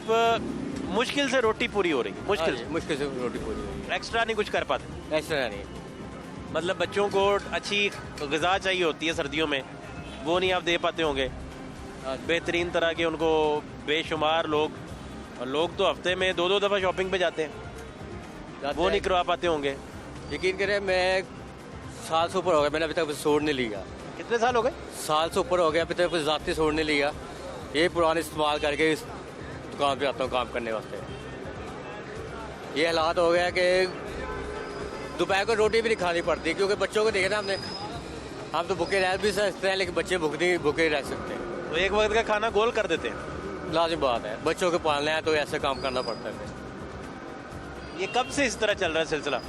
मुश्किल से रोटी पूरी हो रही? मुश्किल से रोटी पूरी हो रही। एक्स्ट्रा नहीं कुछ कर पाते? एक्स्ट्रा नहीं, मतलब बच्चों को अच्छी ग़िज़ा चाहिए होती है सर्दियों में, वो नहीं आप दे पाते होंगे? बेहतरीन तरह के उनको बेशुमार लोग, और लोग तो हफ्ते में 2-2 दफ़ा शॉपिंग पे जाते हैं, वो नहीं करवा पाते होंगे। यकीन करें मैं साल से ऊपर हो गया, मैंने अभी तक सूट नहीं लिया। कितने साल हो गए? साल से ऊपर हो गया, अभी तक कुछ ज़ाती सूट नहीं लिया। ये पुराने इस्तेमाल करके इस दुकान पे आता हूँ काम करने वास्ते। ये हालात हो गया कि दोपहर को रोटी भी नहीं खानी पड़ती, क्योंकि बच्चों को देखे ना हमने, हम तो भूखे रह भी सकते हैं लेकिन बच्चे भूखे रह सकते हैं। तो एक वक्त का खाना गोल कर देते हैं। लाजिम बात है, बच्चों को पालना है तो ऐसे काम करना पड़ता है। ये कब से इस तरह चल रहा है सिलसिला?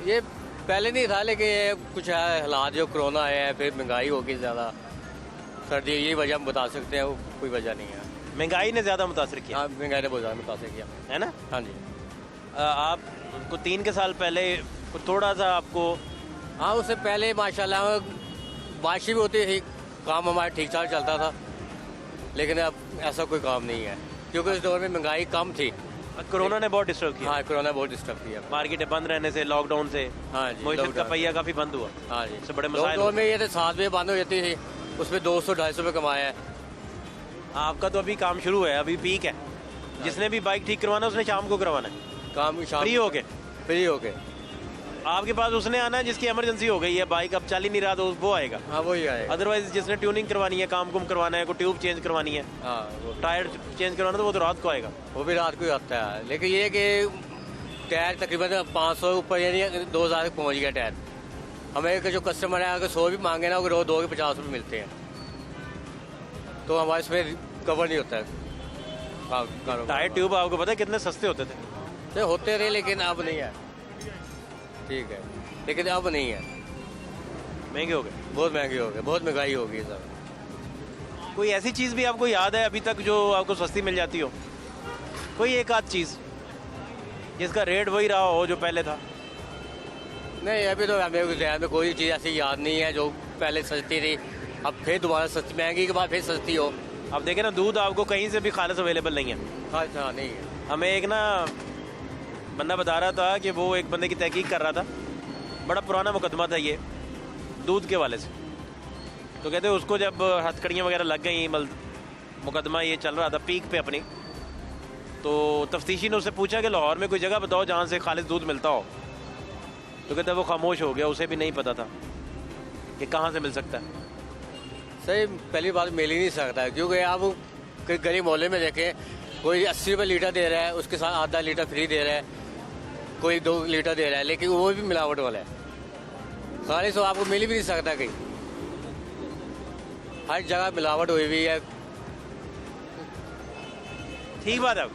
ये पहले नहीं था, लेकिन ये कुछ है हालात, जो कोरोना आया है, फिर महंगाई होगी ज़्यादा, सर्दी, यही वजह हम बता सकते हैं, वो कोई वजह नहीं है। महंगाई ने ज़्यादा मुतासर किया? हाँ, महंगाई ने बहुत ज़्यादा मुतासर किया है ना। हाँ जी। आपको 3 के साल पहले थोड़ा सा आपको? हाँ, उससे पहले माशाल्लाह बारिश भी होती थी, काम हमारा ठीक ठाक चलता था, लेकिन अब ऐसा कोई काम नहीं है, क्योंकि उस दौर में महंगाई कम थी। कोरोना ने बहुत डिस्टर्ब किया। हाँ, कोरोना बहुत डिस्टर्ब किया, मार्केटें बंद रहने से, लॉकडाउन से। हाँ जी, मुआशरत का पहिया काफ़ी बंद हुआ। हाँ जी, इससे बड़े मसाइल लॉकडाउन में ये तो 7 बजे बंद हो जाती थी, उसमें 200-250 रुपये कमाया है। आपका तो अभी काम शुरू है, अभी पीक है। जिसने भी बाइक ठीक करवाना है उसने शाम को करवाना है, काम शाम फ्री होके। आपके पास उसने आना है जिसकी इमरजेंसी हो गई है, बाइक अब चल ही नहीं रहा तो वो आएगा। हाँ, वही आएगा। अदरवाइज जिसने ट्यूनिंग करवानी है, काम कुम करवाना है, कोई ट्यूब चेंज करवानी है, हाँ, टायर चेंज करवाना, तो वो तो रात को आएगा। वो भी रात को ही आता है, लेकिन ये कि टायर तकरीबन 500 ऊपर, यानी 2000 तक पहुँच गया टायर। हमें जो कस्टमर है अगर 100 भी मांगे ना, वो 2 के 50 रुपये मिलते हैं, तो हमारे इसमें कवर नहीं होता है। टायर ट्यूब आपको पता है कितने सस्ते होते थे? तो होते रहे, लेकिन अब नहीं है। ठीक है, लेकिन अब नहीं है, महंगे हो गए, बहुत महंगे हो गए, बहुत महंगाई हो गई सर। कोई ऐसी चीज़ भी आपको याद है अभी तक जो आपको सस्ती मिल जाती हो? कोई एक आध चीज़ जिसका रेट वही रहा हो जो पहले था? नहीं, अभी तो हमें ध्यान में कोई चीज़ ऐसी याद नहीं है जो पहले सस्ती थी, अब फिर दोबारा सस्ती, महंगी के बाद फिर सस्ती हो। अब देखें ना, दूध आपको कहीं से भी खालिस अवेलेबल नहीं है। हाँ, नहीं है। हमें एक ना बंदा बता रहा था कि वो एक बंदे की तहकीक कर रहा था, बड़ा पुराना मुकदमा था ये दूध के वाले से। तो कहते उसको जब हथकड़ियाँ वगैरह लग गई, मुकदमा ये चल रहा था पीक पे अपनी, तो तफ्तीशी ने उससे पूछा कि लाहौर में कोई जगह बताओ जहाँ से खालिस दूध मिलता हो। तो कहते वो खामोश हो गया, उसे भी नहीं पता था कि कहाँ से मिल सकता है। सही, पहली बात मिल ही नहीं सकता, क्योंकि आप कोई गली मोहल्ले में देखें, कोई 80 रुपये लीटर दे रहा है, उसके साथ आधा लीटर फ्री दे रहा है, कोई 2 लीटर दे रहा है, लेकिन वो भी मिलावट वाला है। खालिस तो आपको मिल भी नहीं सकता कहीं, हर जगह मिलावट हुई हुई है। ठीक बात है,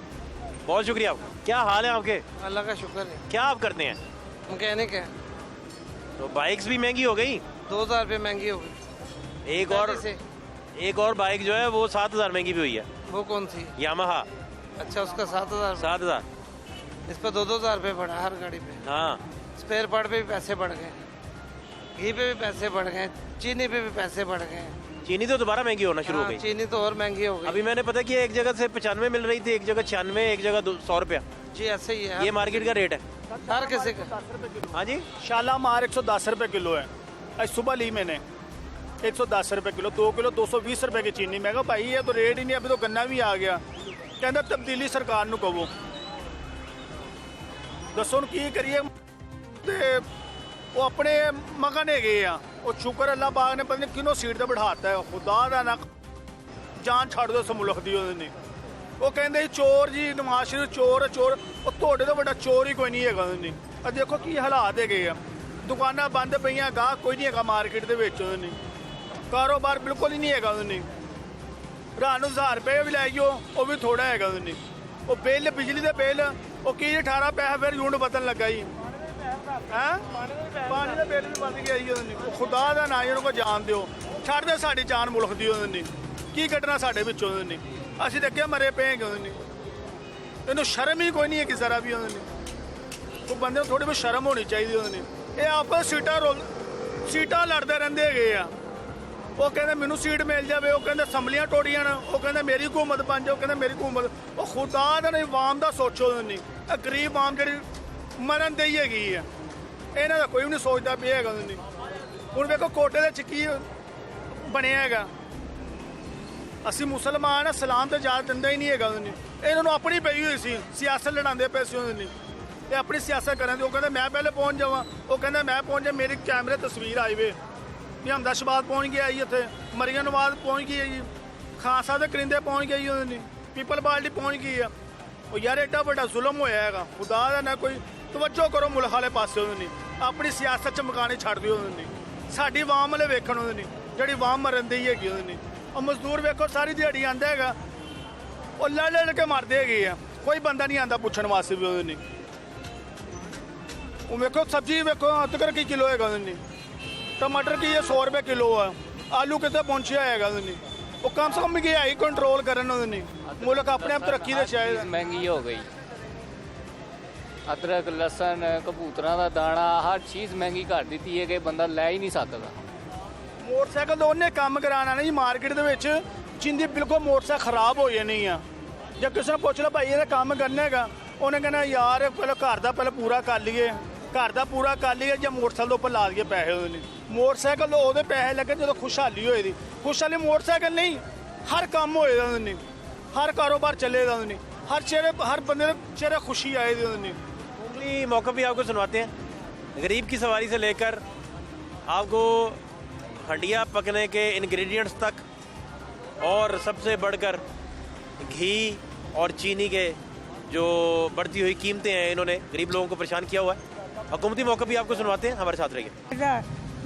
बहुत शुक्रिया आपका। क्या हाल है आपके? अल्लाह का शुक्र है। क्या आप करते हैं? मैकेनिक है। तो बाइक्स भी महंगी हो गई, 2000 रुपये महंगी हो गई। एक और बाइक जो है वो 7000 महंगी भी हुई है। वो कौन सी? यामाहा। अच्छा, उसका 7000। 7000। इस पर 2-2000 रुपये बढ़ा हर गाड़ी पे। हाँ, स्पेयर पार्ट पे भी पैसे बढ़ गए, घी पे भी पैसे बढ़ गए, चीनी पे भी पैसे बढ़ गए। चीनी तो दोबारा महंगी होना शुरू हो गई। चीनी तो और महंगी हो गई। अभी मैंने पता किया, एक जगह से 95 मिल रही थी, एक जगह 96, एक जगह 100 रुपया। जी, ऐसे ही है, ये मार्केट का रेट है हर किसी का। हाँ जी, शालामार 110 रुपये किलो है। आज सुबह ली मैंने 110 रुपये किलो, 2 किलो 220 रुपये की चीनी। मैं कहा भाई ये तो रेट ही नहीं, अभी तो गन्ना भी आ गया। कहता तब्दीली सरकार नूं कहो, दसो की करिए। वो अपने मगन है गए आ, वो शुक्र अल्लाह पाक ने पता नहीं किनों सीट पर बिठाता है। खुदा का ना जान छड़ दो इस मुल्क दी उन्होंने। वो कहते चोर जी, नवाज शरीफ चोर चोर, वो थोड़े तो बड़ा चोर ही कोई नहीं है उन्होंने। अब देखो की हालात है गए, दुकाना बंद पई, गाह कोई नहीं है मार्केट के विच, उन्होंने कारोबार बिल्कुल ही नहीं है उन्होंने। रात 1000 रुपये भी लैओ, वो भी थोड़ा है उन्होंने। वो बिल बिजली के बिल वो की 18 पैसे फिर यूनिट बदन लगा ही है, पानी का बिल भी बद गया जी उन्होंने। खुदा का ना उन्होंने जान दो, छड़ दे साड़ी जान मुल्क दी उन्होंने, की कटना साढ़े विचों उन्होंने। असीं तो अगे मरे पे हैं उन्होंने, इन्हों शर्म ही कोई नहीं है किसी तरह भी उन्होंने। तो बंदे थोड़ी बहुत शर्म होनी चाहिए उन्होंने। ये आपस सीटां लड़ते रहते है। वो कहते मैनू सीट मिल जाए, वो कहते असैम्बलियां टोड़ियां न, वो कहते मेरी हुकूमत बन जाओ, कहते मेरी हुकूमत। वो खुदा ने आवाम का सोचो नहीं, गरीब आवाम जी मरन दे हैगी है, इन्हों का कोई भी नहीं सोचता पे है। हूँ देखो कोटे की बनिया है, ਅਸੀਂ ਮੁਸਲਮਾਨ ਆ, ਸਲਾਮ ਤੇ ਇਜਾਜ਼ਤ ਦਿੰਦਾ ਹੀ ਨਹੀਂ ਹੈਗਾ ਉਹਨੇ। ਇਹਨਾਂ ਨੂੰ ਆਪਣੀ ਪਈ ਹੋਈ ਸੀ, ਸਿਆਸਤ ਲੜਾਉਂਦੇ ਪਏ ਸੀ ਉਹਨੇ। ਇਹ ਆਪਣੀ ਸਿਆਸਤ ਕਰਨ ਦੇ। ਉਹ ਕਹਿੰਦੇ ਮੈਂ ਪਹਿਲੇ ਪਹੁੰਚ ਜਾਵਾਂ, ਉਹ ਕਹਿੰਦਾ ਮੈਂ ਪਹੁੰਚ ਜਾ, ਮੇਰੀ ਕੈਮਰੇ ਤਸਵੀਰ ਆਈ ਵੇ ਵੀ ਹਮਦਾਸ਼ਾਬਾਦ ਪਹੁੰਚ ਗਿਆ ਜੀ, ਇੱਥੇ ਮਰੀਆਂ ਨਵਾਜ਼ ਪਹੁੰਚ ਗਈ ਹੈ ਜੀ, ਖਾਨ ਸਾਹਿਬ ਦੇ ਕਰਿੰਦੇ ਪਹੁੰਚ ਗਏ ਜੀ ਉਹਨੇ, ਪੀਪਲ ਪਾਰਟੀ ਪਹੁੰਚ ਗਈ ਆ। ਉਹ ਯਾਰ ਐਡਾ ਵੱਡਾ ਜ਼ੁਲਮ ਹੋਇਆ ਹੈਗਾ, ਖੁਦਾ ਦਾ ਨਾ ਕੋਈ ਤਵੱਜੋ ਕਰੋ ਮੁਲਕ ਵਾਲੇ ਪਾਸੇ ਉਹਨੇ। ਆਪਣੀ ਸਿਆਸਤ ਚਮਕਾਣੀ ਛੱਡ ਦਿਓ ਉਹਨੇ, ਸਾਡੀ ਆਵਾਮ ਵਾਲੇ ਵੇਖਣ ਉਹਨੇ, ਜਿਹੜੀ ਆਵਾਮ ਮਰਨ ਦੀ ਹੈਗੀ ਉਹਨੇ। ਉਹ ਮਜ਼ਦੂਰ ਵੇਖੋ ਸਾਰੀ ਦਿਹਾੜੀ ਆਂਦਾ ਹੈਗਾ, ਉਹ ਲੜ ਲੜ ਕੇ ਮਰਦੇ ਹੈਗੇ ਆ, ਕੋਈ ਬੰਦਾ ਨਹੀਂ ਆਂਦਾ ਪੁੱਛਣ ਵਾਸਤੇ ਵੀ ਉਹਨੇ। ਉਹ ਵੇਖੋ ਸਬਜ਼ੀ ਵੇਖੋ ਅਦਰਕ ਕੀ ਕਿਲੋ ਹੈਗਾ ਉਹਨੇ, ਟਮਾਟਰ ਕੀ 100 ਰੁਪਏ ਕਿਲੋ ਆ, ਆਲੂ ਕਿਤੇ ਪਹੁੰਚਿਆ ਹੈਗਾ ਉਹਨੇ। ਉਹ ਕਮ ਸੇ ਕਮ ਮਹਿੰਗਾਈ ਕੰਟਰੋਲ ਕਰਨ ਉਹਨੇ, ਮੁਲਕ ਆਪਣੇ ਆਪ ਤਰੱਕੀ ਦੇ ਚਾਹੀਦਾ। ਮਹਿੰਗੀ ਹੋ ਗਈ, ਅਦਰਕ ਲਸਣ ਕਬੂਤਰਾਂ ਦਾ ਦਾਣਾ ਹਰ ਚੀਜ਼ ਮਹਿੰਗੀ ਕਰ ਦਿੱਤੀ ਹੈ ਕਿ ਬੰਦਾ ਲੈ ਹੀ ਨਹੀਂ ਸਕਦਾ। ਮੋਟਰਸਾਈਕਲ ਤੋਂ ਉਹਨੇ ਕੰਮ ਕਰਾਉਣਾ ਨਹੀਂ ਮਾਰਕੀਟ ਦੇ ਵਿੱਚ, ਜਿੰਦੀ ਬਿਲਕੁਲ ਮੋਟਰਸਾਈਕਲ ਖਰਾਬ ਹੋ ਜਾਣੀ ਆ। ਜੇ ਕਿਸੇ ਨੂੰ ਪੁੱਛ ਲਓ ਭਾਈ ਇਹਦਾ ਕੰਮ ਕਰਨਾ ਹੈਗਾ, ਉਹਨੇ ਕਹਿਣਾ ਯਾਰ ਪਹਿਲਾਂ ਘਰ ਦਾ ਪਹਿਲਾਂ ਪੂਰਾ ਕਰ ਲਈਏ, ਘਰ ਦਾ ਪੂਰਾ ਕਰ ਲਈਏ ਜਾਂ ਮੋਟਰਸਾਈਕਲ ਦੇ ਉੱਪਰ ਲਾ ਦਈਏ ਪੈਸੇ। ਉਹਨੇ ਮੋਟਰਸਾਈਕਲ ਤੋਂ ਉਹਦੇ ਪੈਸੇ ਲੱਗੇ ਜਦੋਂ ਖੁਸ਼ਹਾਲੀ ਹੋਏ ਦੀ। ਖੁਸ਼ਹਾਲੀ ਮੋਟਰਸਾਈਕਲ ਨਹੀਂ, ਹਰ ਕੰਮ ਹੋਏਗਾ ਉਹਨੇ, हर कारोबार चलेगा उन्हें, हर चेहरे हर बंदे चेहरे खुशी आएगी उन्हें। उंगली मौका भी आपको सुनवाते हैं, गरीब की सवारी से लेकर आपको हंडिया पकने के इंग्रेडिएंट्स तक, और सबसे बढ़कर घी और चीनी के जो बढ़ती हुई कीमतें हैं, इन्होंने गरीब लोगों को परेशान किया हुआ है। हुकूमती मौका भी आपको सुनवाते हैं, हमारे साथ रहिए।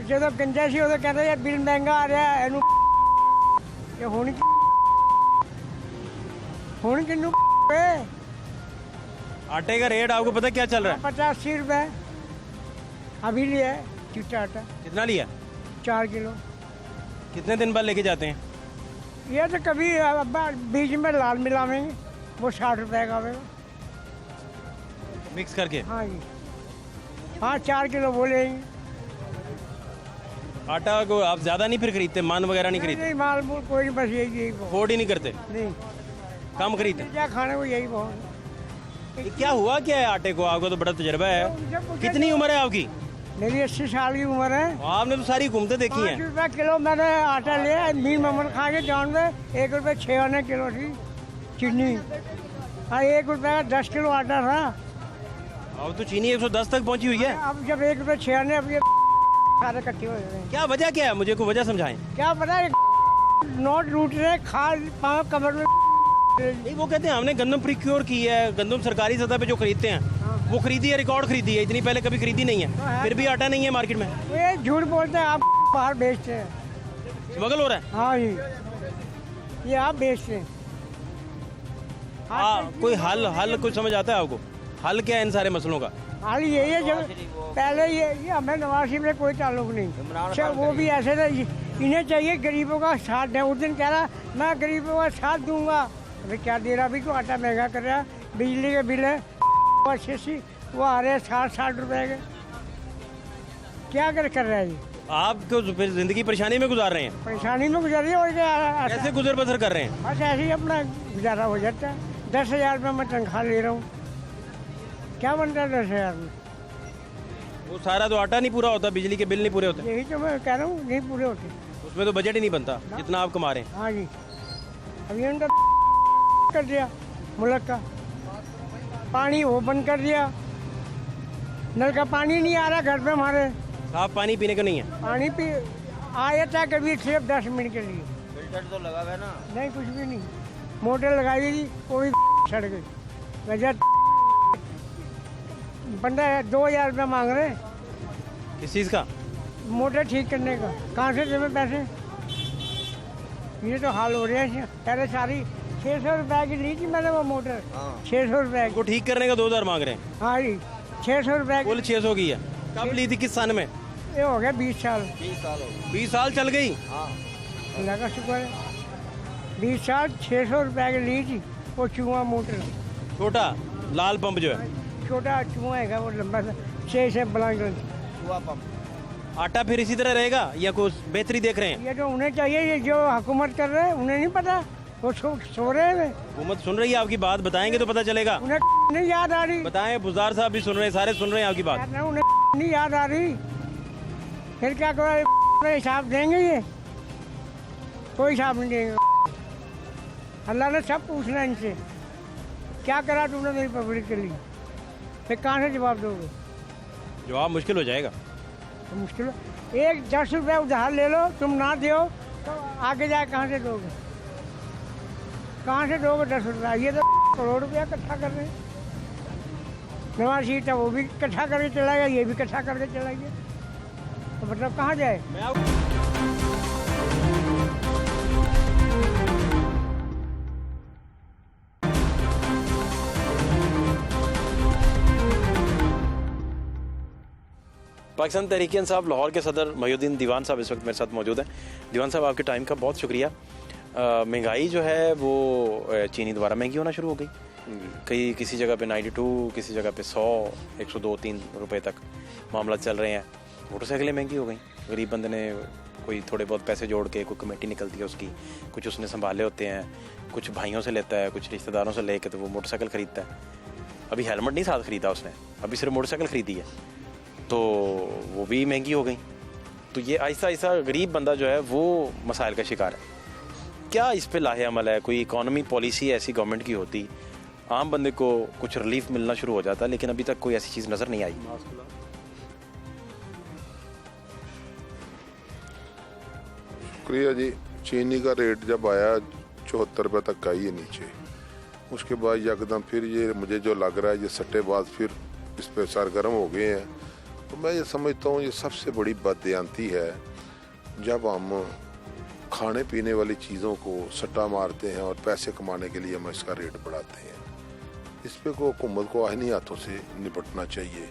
जो गंजा सी उदो कहते हैं बिल महंगा आ रहा है, आटे का रेट आपको पता क्या चल रहा है? 85 रुपए अभी लिया है चिट्टा आटा। कितना लिया? 4 किलो। कितने दिन बाद लेके जाते हैं? ये तो कभी बीच में लाल मिलावेंगे, वो 60 रुपए का आवेगा मिक्स करके। हाँ जी, हाँ 4 किलो वो लेंगे। आटा को आप ज्यादा नहीं फिर खरीदते, मान वगैरह नहीं खरीदते? नहीं माल मूल कोई नहीं, बस यही अफोर्ड ही नहीं करते? नहीं, कम खरीदते? क्या खाने को यही बहुत। ये क्या हुआ क्या है आटे को? आपको तो बड़ा तजुर्बा है। कितनी उम्र है आपकी? मेरी 80 साल की उम्र है। आपने तो सारी हुकूमतें देखी हैं। 5 रुपये किलो मैंने आटा लिया, मीन ममन खा के जान में 1 रुपये 6 आने किलो थी चीनी। हाँ 1 रुपये का 10 किलो आटा था। अब तो चीनी 110 तक पहुंची हुई है। अब जब 1 रुपये 6 आने, अब ये सारे इकट्ठे हो रहे हैं। क्या वजह क्या है, मुझे को वजह समझाएं। क्या पता है, नोट लूट रहे, खाल पाँव कमर में। नहीं, वो कहते हैं हमने गंदम प्रिक्योर की है, गंदम सरकारी सतह पे जो खरीदते हैं वो खरीदी है, रिकॉर्ड खरीदी है, इतनी पहले कभी खरीदी नहीं है, फिर भी आटा नहीं है मार्केट में। ये झूठ बोलते हैं, आप बाहर बेचते हैं, स्मगल हो रहा है। हाँ जी, ये आप बेचते हैं। हाँ, कोई हल कुछ समझ आता है आपको? हल क्या है इन सारे मसलों का? हाल यही है, जब पहले ये हमें नवाज शरीफ में कोई ताल्लुक नहीं। अच्छा, वो भी ऐसे थे, इन्हें चाहिए गरीबों का साथ दें। उस दिन कह रहा मैं गरीबों का साथ दूंगा, अभी क्या दे रहा? अभी तो आटा महंगा कर रहा है, बिजली के बिल है 80 वो आ रहे हैं 60 रुपए के। क्या कर रहा है ये? आपको जिंदगी परेशानी में गुजार रहे हैं? परेशानी में गुजर रही है, और क्या कैसे गुजर बसर कर रहे हैं? बस ऐसे ही अपना गुजारा हो जाता है। 10,000 रुपये मैं तनख्वाह ले रहा हूँ, क्या बनता है 10,000 में? वो सारा तो आटा नहीं पूरा होता, बिजली के बिल नहीं पूरे होते। यही तो मैं कह रहा हूँ, नहीं पूरे होते। उसमें तो बजट ही नहीं बनता जितना आप कमा रहे हैं। हाँ जी, अभी उनका कर दिया मुल्क का, पानी वो बंद कर दिया, नल का पानी नहीं आ रहा घर पे हमारे। साफ पानी पीने का नहीं है? पानी पी आया था कभी सिर्फ 10 मिनट के लिए। फिल्टर तो लगा हुआ है ना? नहीं, कुछ भी नहीं। मोटर लगाई थी, वो भी सड़ गई। वजह बंदा 2,000 रुपये मांग रहे हैं। किस चीज़ का? मोटर ठीक करने का। कहाँ से देवे पैसे? ये तो हाल हो रहे हैं। पहले सारी 600 रुपए की ली थी मैंने वो मोटर, 600 रुपए को ठीक करने का 2,000 मांग रहे हैं। हाँ जी, 600 रुपए कुल 600 की है। कब ली थी, किस सन में? ये हो गया 20 साल। 20 साल चल गई। अल्लाह का शुक्र है, 20 साल 600 रुपए की ली थी वो चूहा मोटर, छोटा लाल पंप जो है। छोटा चूहा है वो लंबा सा 6 से ब्लांक चूहा पंप। आटा फिर इसी तरह रहेगा या कुछ बेहतरी देख रहे हैं? ये तो उन्हें चाहिए, ये जो हुकूमत कर रहे हैं उन्हें नहीं पता, वो सो रहे हैं। हुकूमत सुन रही है आपकी बात, बताएंगे तो पता चलेगा। उन्हें नहीं याद आ रही। बताएं, बुज़दार साहब भी सुन रहे हैं, सारे सुन रहे हैं आपकी बात। उन्हें नहीं याद आ रही, फिर क्या करो? हिसाब देंगे ये? कोई हिसाब नहीं देंगे। अल्लाह ने सब पूछना है इनसे, क्या करा तुमने मेरी पब्लिक के लिए, फिर कहाँ से जवाब दोगे? जवाब मुश्किल हो जाएगा। तो मुश्किल, एक 10 रुपये उधार ले लो, तुम ना दो तो आगे जाए कहाँ से दोगे? कहाँ से दोगे 10 रुपया? ये तो करोड़ रुपया इकट्ठा कर रहे हैं। नवाज शरीफ था वो भी इकट्ठा करके चला गया, ये भी इकट्ठा करके चला गया, तो मतलब कहाँ जाए? पाकिस्तान तहरीक इंसाफ लाहौर के सदर मोहिउद्दीन दीवान साहब इस वक्त मेरे साथ मौजूद हैं। दीवान साहब, आपके टाइम का बहुत शुक्रिया। महंगाई जो है वो चीनी दोबारा महंगी होना शुरू हो गई। कई किसी जगह पे 92, किसी जगह पे 100, 102, 3 रुपए तक मामला चल रहे हैं। मोटरसाइकिलें महंगी हो गई। गरीब बंदे ने कोई थोड़े बहुत पैसे जोड़ के कोई कमेटी निकलती है उसकी, कुछ उसने संभाले होते हैं, कुछ भाइयों से लेता है, कुछ रिश्तेदारों से लेके तो वो मोटरसाइकिल ख़रीदता है। अभी हेलमेट नहीं साथ ख़रीदा उसने, अभी सिर्फ मोटरसाइकिल ख़रीदी है, तो वो भी महंगी हो गई। तो ये आहिस्ता आहिस्ता गरीब बंदा जो है वो मसाइल का शिकार है। क्या इस पे लाहे अमल है? कोई इकॉनमी पॉलिसी ऐसी गवर्नमेंट की होती, आम बंदे को कुछ रिलीफ मिलना शुरू हो जाता, लेकिन अभी तक कोई ऐसी चीज़ नज़र नहीं आई। शुक्रिया जी। चीनी का रेट जब आया 74 रुपये तक आई है नीचे, उसके बाद यकदम फिर ये मुझे जो लग रहा है ये सट्टेबाज फिर इस पे सरगर्म हो गए हैं। तो मैं ये समझता हूँ ये सबसे बड़ी बददियांती है जब हम खाने पीने वाली चीज़ों को सट्टा मारते हैं और पैसे कमाने के लिए हम इसका रेट बढ़ाते हैं। इस पे को हुकूमत को आहनी हाथों से निपटना चाहिए।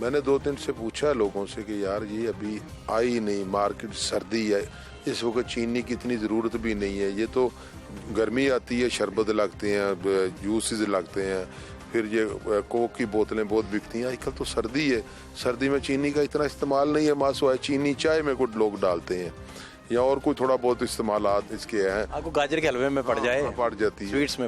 मैंने 2 दिन से पूछा लोगों से कि यार ये अभी आई नहीं, मार्केट सर्दी है, इस वक्त चीनी की इतनी ज़रूरत भी नहीं है, ये तो गर्मी आती है शरबत लगते हैं, जूसेस लगते हैं, फिर ये कोक की बोतलें बहुत बिकती हैं। आजकल तो सर्दी है, सर्दी में चीनी का इतना इस्तेमाल नहीं है, मासुआ चीनी चाय में कुछ लोग डालते हैं या और कोई थोड़ा बहुत इस्तेमालात इसके हैं। आपको गाजर के हलवे में पड़ जाए, पड़ जाती है, स्वीट्स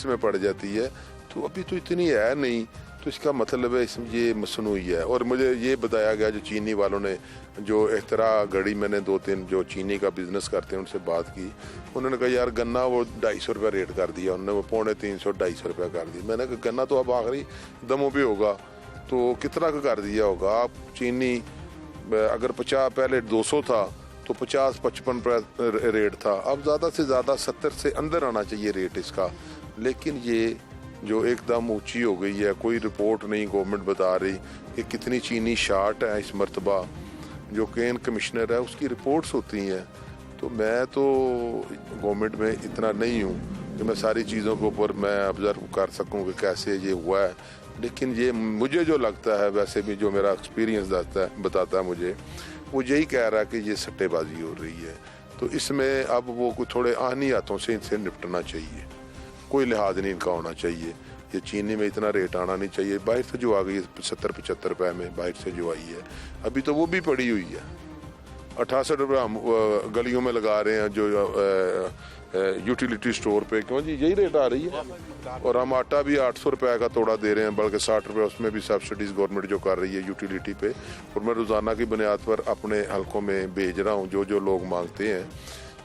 में पड़ जाती है। तो अभी तो इतनी है नहीं, तो इसका मतलब है इसमें ये मसनूई है। और मुझे ये बताया गया जो चीनी वालों ने जो इख्तरा गढ़ी, मैंने 2-3 जो चीनी का बिजनेस करते हैं उनसे बात की, उन्होंने कहा यार गन्ना वो 250 रुपये रेट कर दिया उन्होंने, वो 350-250 रुपये कर दिया। मैंने कहा गन्ना तो अब आखिरी दमों पे होगा, तो कितना का कर दिया होगा आप? चीनी अगर 50 पहले 200 था तो 50-55 रुपये रेट था, अब ज़्यादा से ज़्यादा 70 से अंदर आना चाहिए रेट इसका। लेकिन ये जो एकदम ऊंची हो गई है, कोई रिपोर्ट नहीं गवर्नमेंट बता रही कि कितनी चीनी शार्ट है इस मरतबा। जो केन कमिश्नर है उसकी रिपोर्ट्स होती हैं। तो मैं तो गवर्नमेंट में इतना नहीं हूँ कि मैं सारी चीज़ों के ऊपर मैं ऑब्जर्व कर सकूँ कि कैसे ये हुआ है, लेकिन ये मुझे जो लगता है, वैसे भी जो मेरा एक्सपीरियंस बताता है मुझे, वो यही कह रहा है कि ये सट्टेबाजी हो रही है। तो इसमें अब वो थोड़े आहनी हाथों से इनसे निपटना चाहिए, कोई लिहाज नहीं इनका होना चाहिए। ये चीनी में इतना रेट आना नहीं चाहिए। बाहर से जो आ गई है 70-75 रुपये में, बाहर से जो आई है अभी तो वो भी पड़ी हुई है। 68 रुपये हम गलियों में लगा रहे हैं जो यूटिलिटी स्टोर पे, क्यों जी यही रेट आ रही है। और हम आटा भी 800 रुपये का तोड़ा दे रहे हैं, बल्कि 60 रुपये उसमें भी सब्सिडीज गवर्नमेंट जो कर रही है यूटिलिटी पे। और मैं रोज़ाना की बुनियाद पर अपने हलकों में भेज रहा हूँ जो लोग मांगते हैं।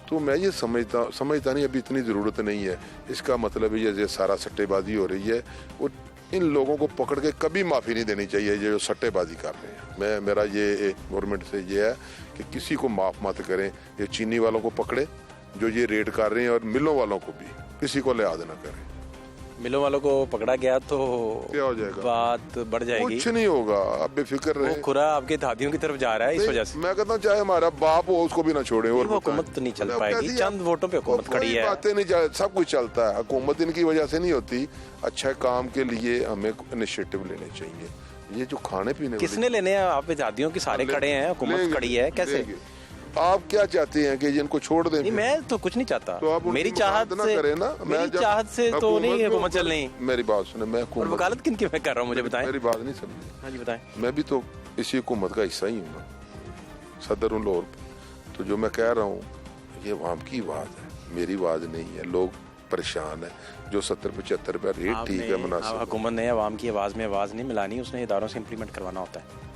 तो मैं ये समझता नहीं अभी इतनी ज़रूरत नहीं है। इसका मतलब ये सारा सट्टेबाजी हो रही है। और इन लोगों को पकड़ के कभी माफ़ी नहीं देनी चाहिए जो सट्टेबाजी कर रहे हैं। मेरा ये गवर्नमेंट से ये है कि किसी को माफ़ मत करें। ये चीनी वालों को पकड़े जो ये रेट कर रहे हैं, और मिलों वालों को भी, किसी को लिहाज ना करें। मिलों वालों को पकड़ा गया तो क्या हो जाएगा? बात बढ़ जाएगी। कुछ नहीं होगा, आप बेफिक्र रहे। खुरा आपके दादियों की तरफ जा रहा है इस वजह से। मैं कहता हूँ चाहे हमारा बाप हो उसको भी ना छोड़े। और हुकूमत तो नहीं चल पाएगी, चंद वोटों पे हुकूमत खड़ी है। बातें नहीं, सब कुछ चलता है। हुकूमत इनकी वजह से नहीं होती। अच्छा काम के लिए हमें इनिशिएटिव लेने चाहिए। ये जो खाने पीने किसने लेने हैं? आप दादियों की सारे खड़े हैं, हुकूमत खड़ी है, कैसे? आप क्या चाहते हैं कि जिनको छोड़ दें? नहीं, मैं तो कुछ नहीं चाहता। तो आप मेरी चाहत ना करें ना। मेरी चाहत से तो नहीं हुकूमत चल रही। मेरी बात सुने, मैं वकालत किन की मैं कर रहा हूँ, मुझे बताएं। मेरी बात नहीं समझे। हाँ जी बताएं। मैं भी तो इसी हुकूमत का हिस्सा ही हूँ ना, सदर हूँ लाहौर। तो जो मैं कह रहा हूँ ये आवाम की आवाज़ है, मेरी आवाज़ नहीं है। लोग परेशान है। जो 70-75 रुपये रेट ठीक है, मुनासिब। हुकूमत ने आवाम की आवाज़ में आवाज़ नहीं मिलानी, उसने इदारों से इम्प्लीमेंट करवाना होता है।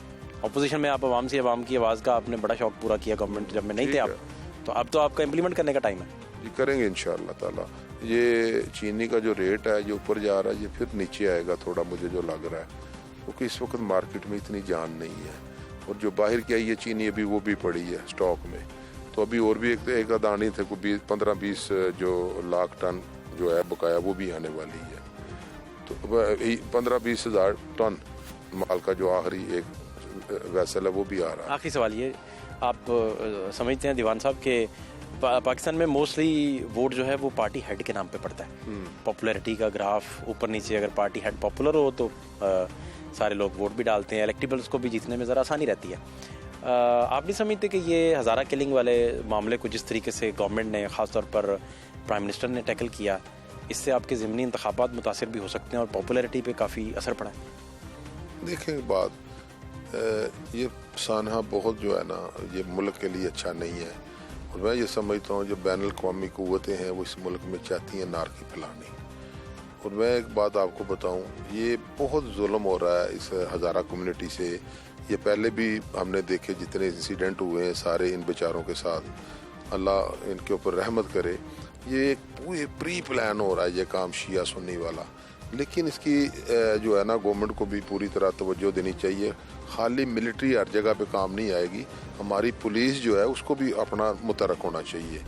अपोजिशन में आप आवाम की आवाज़ का आपने बड़ा शौक पूरा किया गवर्नमेंट जब में नहीं थे आप, तो अब तो आपका इम्प्लीमेंट करने का टाइम है। जी करेंगे इंशाअल्लाह ताला। ये चीनी का जो रेट है ये ऊपर जा रहा है, ये फिर नीचे आएगा थोड़ा, मुझे जो लग रहा है, क्योंकि इस वक्त मार्केट में इतनी जान नहीं है। और जो बाहर की आई है चीनी अभी वो भी पड़ी है स्टॉक में, तो अभी और भी एक अदानी थे को 15-20 जो लाख टन जो है बकाया वो भी आने वाली है। तो 15-20 हज़ार टन माल का जो आखिरी एक वैसल है वो भी आ रहा है। आखिरी सवाल ये, आप समझते हैं दीवान साहब के पाकिस्तान में मोस्टली वोट जो है वो पार्टी हेड के नाम पे पड़ता है, पॉपुलैरिटी का ग्राफ ऊपर नीचे, अगर पार्टी हेड पॉपुलर हो तो सारे लोग वोट भी डालते हैं, इलेक्टेबल्स को भी जीतने में ज़रा आसानी रहती है। आप नहीं समझते कि ये हज़ारा किलिंग वाले मामले को जिस तरीके से गवर्नमेंट ने ख़ासतौर पर प्राइम मिनिस्टर ने टैकल किया, इससे आपके ज़िमनी इंतखाबात मुतासिर भी हो सकते हैं और पॉपुलैरिटी पे काफ़ी असर पड़ा है? देखें बात, ये सानहा बहुत जो है ना ये मुल्क के लिए अच्छा नहीं है, और मैं ये समझता हूँ जो बैनुल अक़वामी क़ुव्वतें हैं वो इस मुल्क में चाहती हैं नारकी फैलानी। और मैं एक बात आपको बताऊँ, ये बहुत जुल्म हो रहा है इस हज़ारा कम्युनिटी से। ये पहले भी हमने देखे जितने इंसिडेंट हुए हैं सारे इन बेचारों के साथ, अल्लाह इनके ऊपर रहमत करे। ये एक पूरे प्री प्लान हो रहा है ये काम शिया सुन्नी वाला, लेकिन इसकी जो है ना गवर्नमेंट को भी पूरी तरह तवज्जो देनी चाहिए। खाली मिलिट्री हर जगह पे काम नहीं आएगी, हमारी पुलिस जो है उसको भी अपना मुतरक होना चाहिए।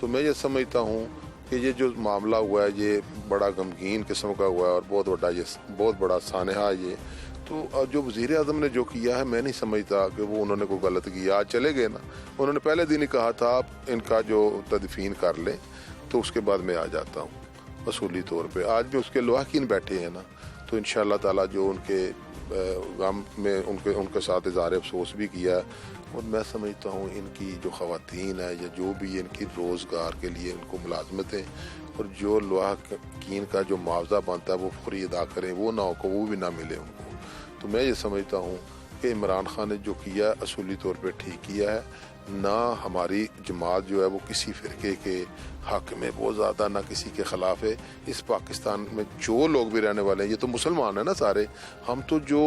तो मैं ये समझता हूँ कि ये जो मामला हुआ है ये बड़ा गमगीन किस्म का हुआ है और बहुत बड़ा सानहा ये। तो जो वज़ीर आज़म ने जो किया है मैं नहीं समझता कि वो उन्होंने कोई गलत किया। आज चले गए ना, उन्होंने पहले दिन ही कहा था आप इनका जो तदफीन कर लें, तो उसके बाद मैं आ जाता हूँ असूली तौर पे। आज भी उसके लवाकिन बैठे हैं ना, तो इंशाअल्लाह ताला जो उनके गम में उनके साथ इज़हार अफसोस भी किया। और मैं समझता हूँ इनकी जो ख़वातीन है या जो भी इनकी रोज़गार के लिए इनको मुलाजमतें और जो लवाकिन का जो मुआवजा बनता है वो फौरी अदा करें, वो ना हो वो भी ना मिले उनको। तो मैं ये समझता हूँ कि इमरान खान ने जो किया असूली तौर पे ठीक किया है। ना हमारी जमात जो है वो किसी फ़िरके के हक़ में बहुत ज़्यादा, ना किसी के ख़िलाफ़ है। इस पाकिस्तान में जो लोग भी रहने वाले हैं ये तो मुसलमान हैं ना सारे, हम तो जो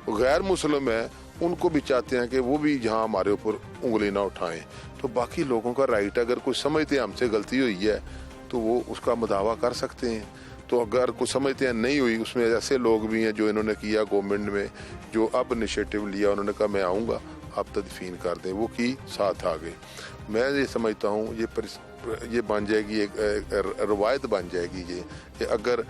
गैर मुस्लिम हैं उनको भी चाहते हैं कि वो भी जहाँ हमारे ऊपर उंगली ना उठाएं। तो बाकी लोगों का राइट, अगर कोई समझते हैं हमसे गलती हुई है तो वो उसका मुदावा कर सकते हैं। तो अगर कुछ समझते हैं नहीं हुई, उसमें ऐसे लोग भी हैं जो इन्होंने किया गवर्नमेंट में, जो अब इनिशिएटिव लिया, उन्होंने कहा मैं आऊँगा आप तदफीन कर दें, वो की साथ आ गए। मैं ये समझता हूँ ये बन जाएगी एक रवायत बन जाएगी ये कि अगर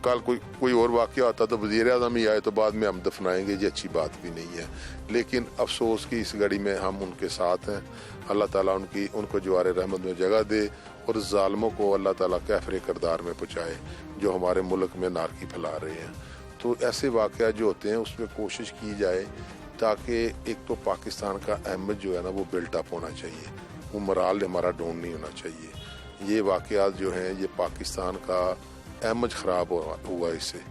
कल कोई और वाक़या होता तो वज़ीर आज़म ही आए तो बाद में हम दफनाएंगे, ये अच्छी बात भी नहीं है। लेकिन अफसोस की इस घड़ी में हम उनके साथ हैं। अल्लाह ताला उनको जवार रहमत में जगह दे और ज़ालिमों को अल्लाह ताला कैफरे किरदार में पहुँचाए जो हमारे मुल्क में नारकी फैला रहे हैं। तो ऐसे वाक़या जो होते हैं उसमें कोशिश की जाए ताकि एक तो पाकिस्तान का अहमियत जो है ना वो बिल्टअप होना चाहिए, वो मोराल हमारा डाउन नहीं होना चाहिए। ये वाक़यात जो हैं ये पाकिस्तान का अहमियत ख़राब हुआ इससे,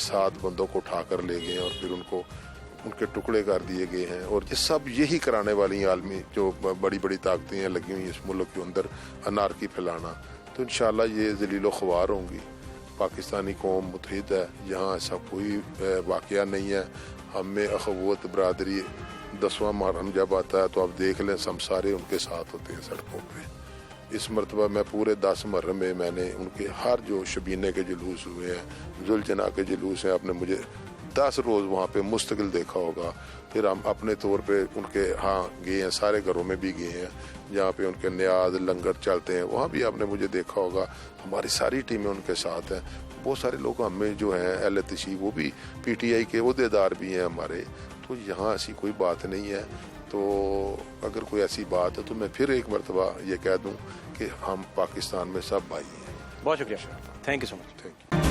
7 बंदों को उठाकर ले गए और फिर उनके टुकड़े कर दिए गए हैं। और ये सब यही कराने वाली आलमी जो बड़ी बड़ी ताकतें हैं लगी हुई इस मुल्क के अंदर अनारकी फैलाना। तो इंशाअल्लाह ये ज़लीलो ख्वार होंगी। पाकिस्तानी कौम मुतहिद है, यहाँ ऐसा कोई वाक़या नहीं है। हम में अखवत बरदरी 10वां मुहर्रम जब आता है तो आप देख लें हम सारे उनके साथ होते हैं सड़कों पे। इस मरतबा मैं पूरे 10 मुहर्रम में मैंने उनके हर जो शबीने के जुलूस हुए हैं, जुलजना के जुलूस हैं, आपने मुझे 10 रोज़ वहाँ पे मुस्तकिल देखा होगा। फिर हम अपने तौर पे उनके गए हैं, सारे घरों में भी गए हैं जहाँ पे उनके न्याज लंगर चलते हैं, वहाँ भी आपने मुझे देखा होगा। हमारी सारी टीमें उनके साथ हैं। बहुत सारे लोग हमें जो हैं अहले तशरीफ़ वो भी PTI के ओहदेदार भी हैं हमारे। तो यहाँ ऐसी कोई बात नहीं है। तो अगर कोई ऐसी बात है तो मैं फिर एक मरतबा ये कह दूँ कि हम पाकिस्तान में सब भाई हैं। बहुत शुक्रिया, thank you so much. Thank you.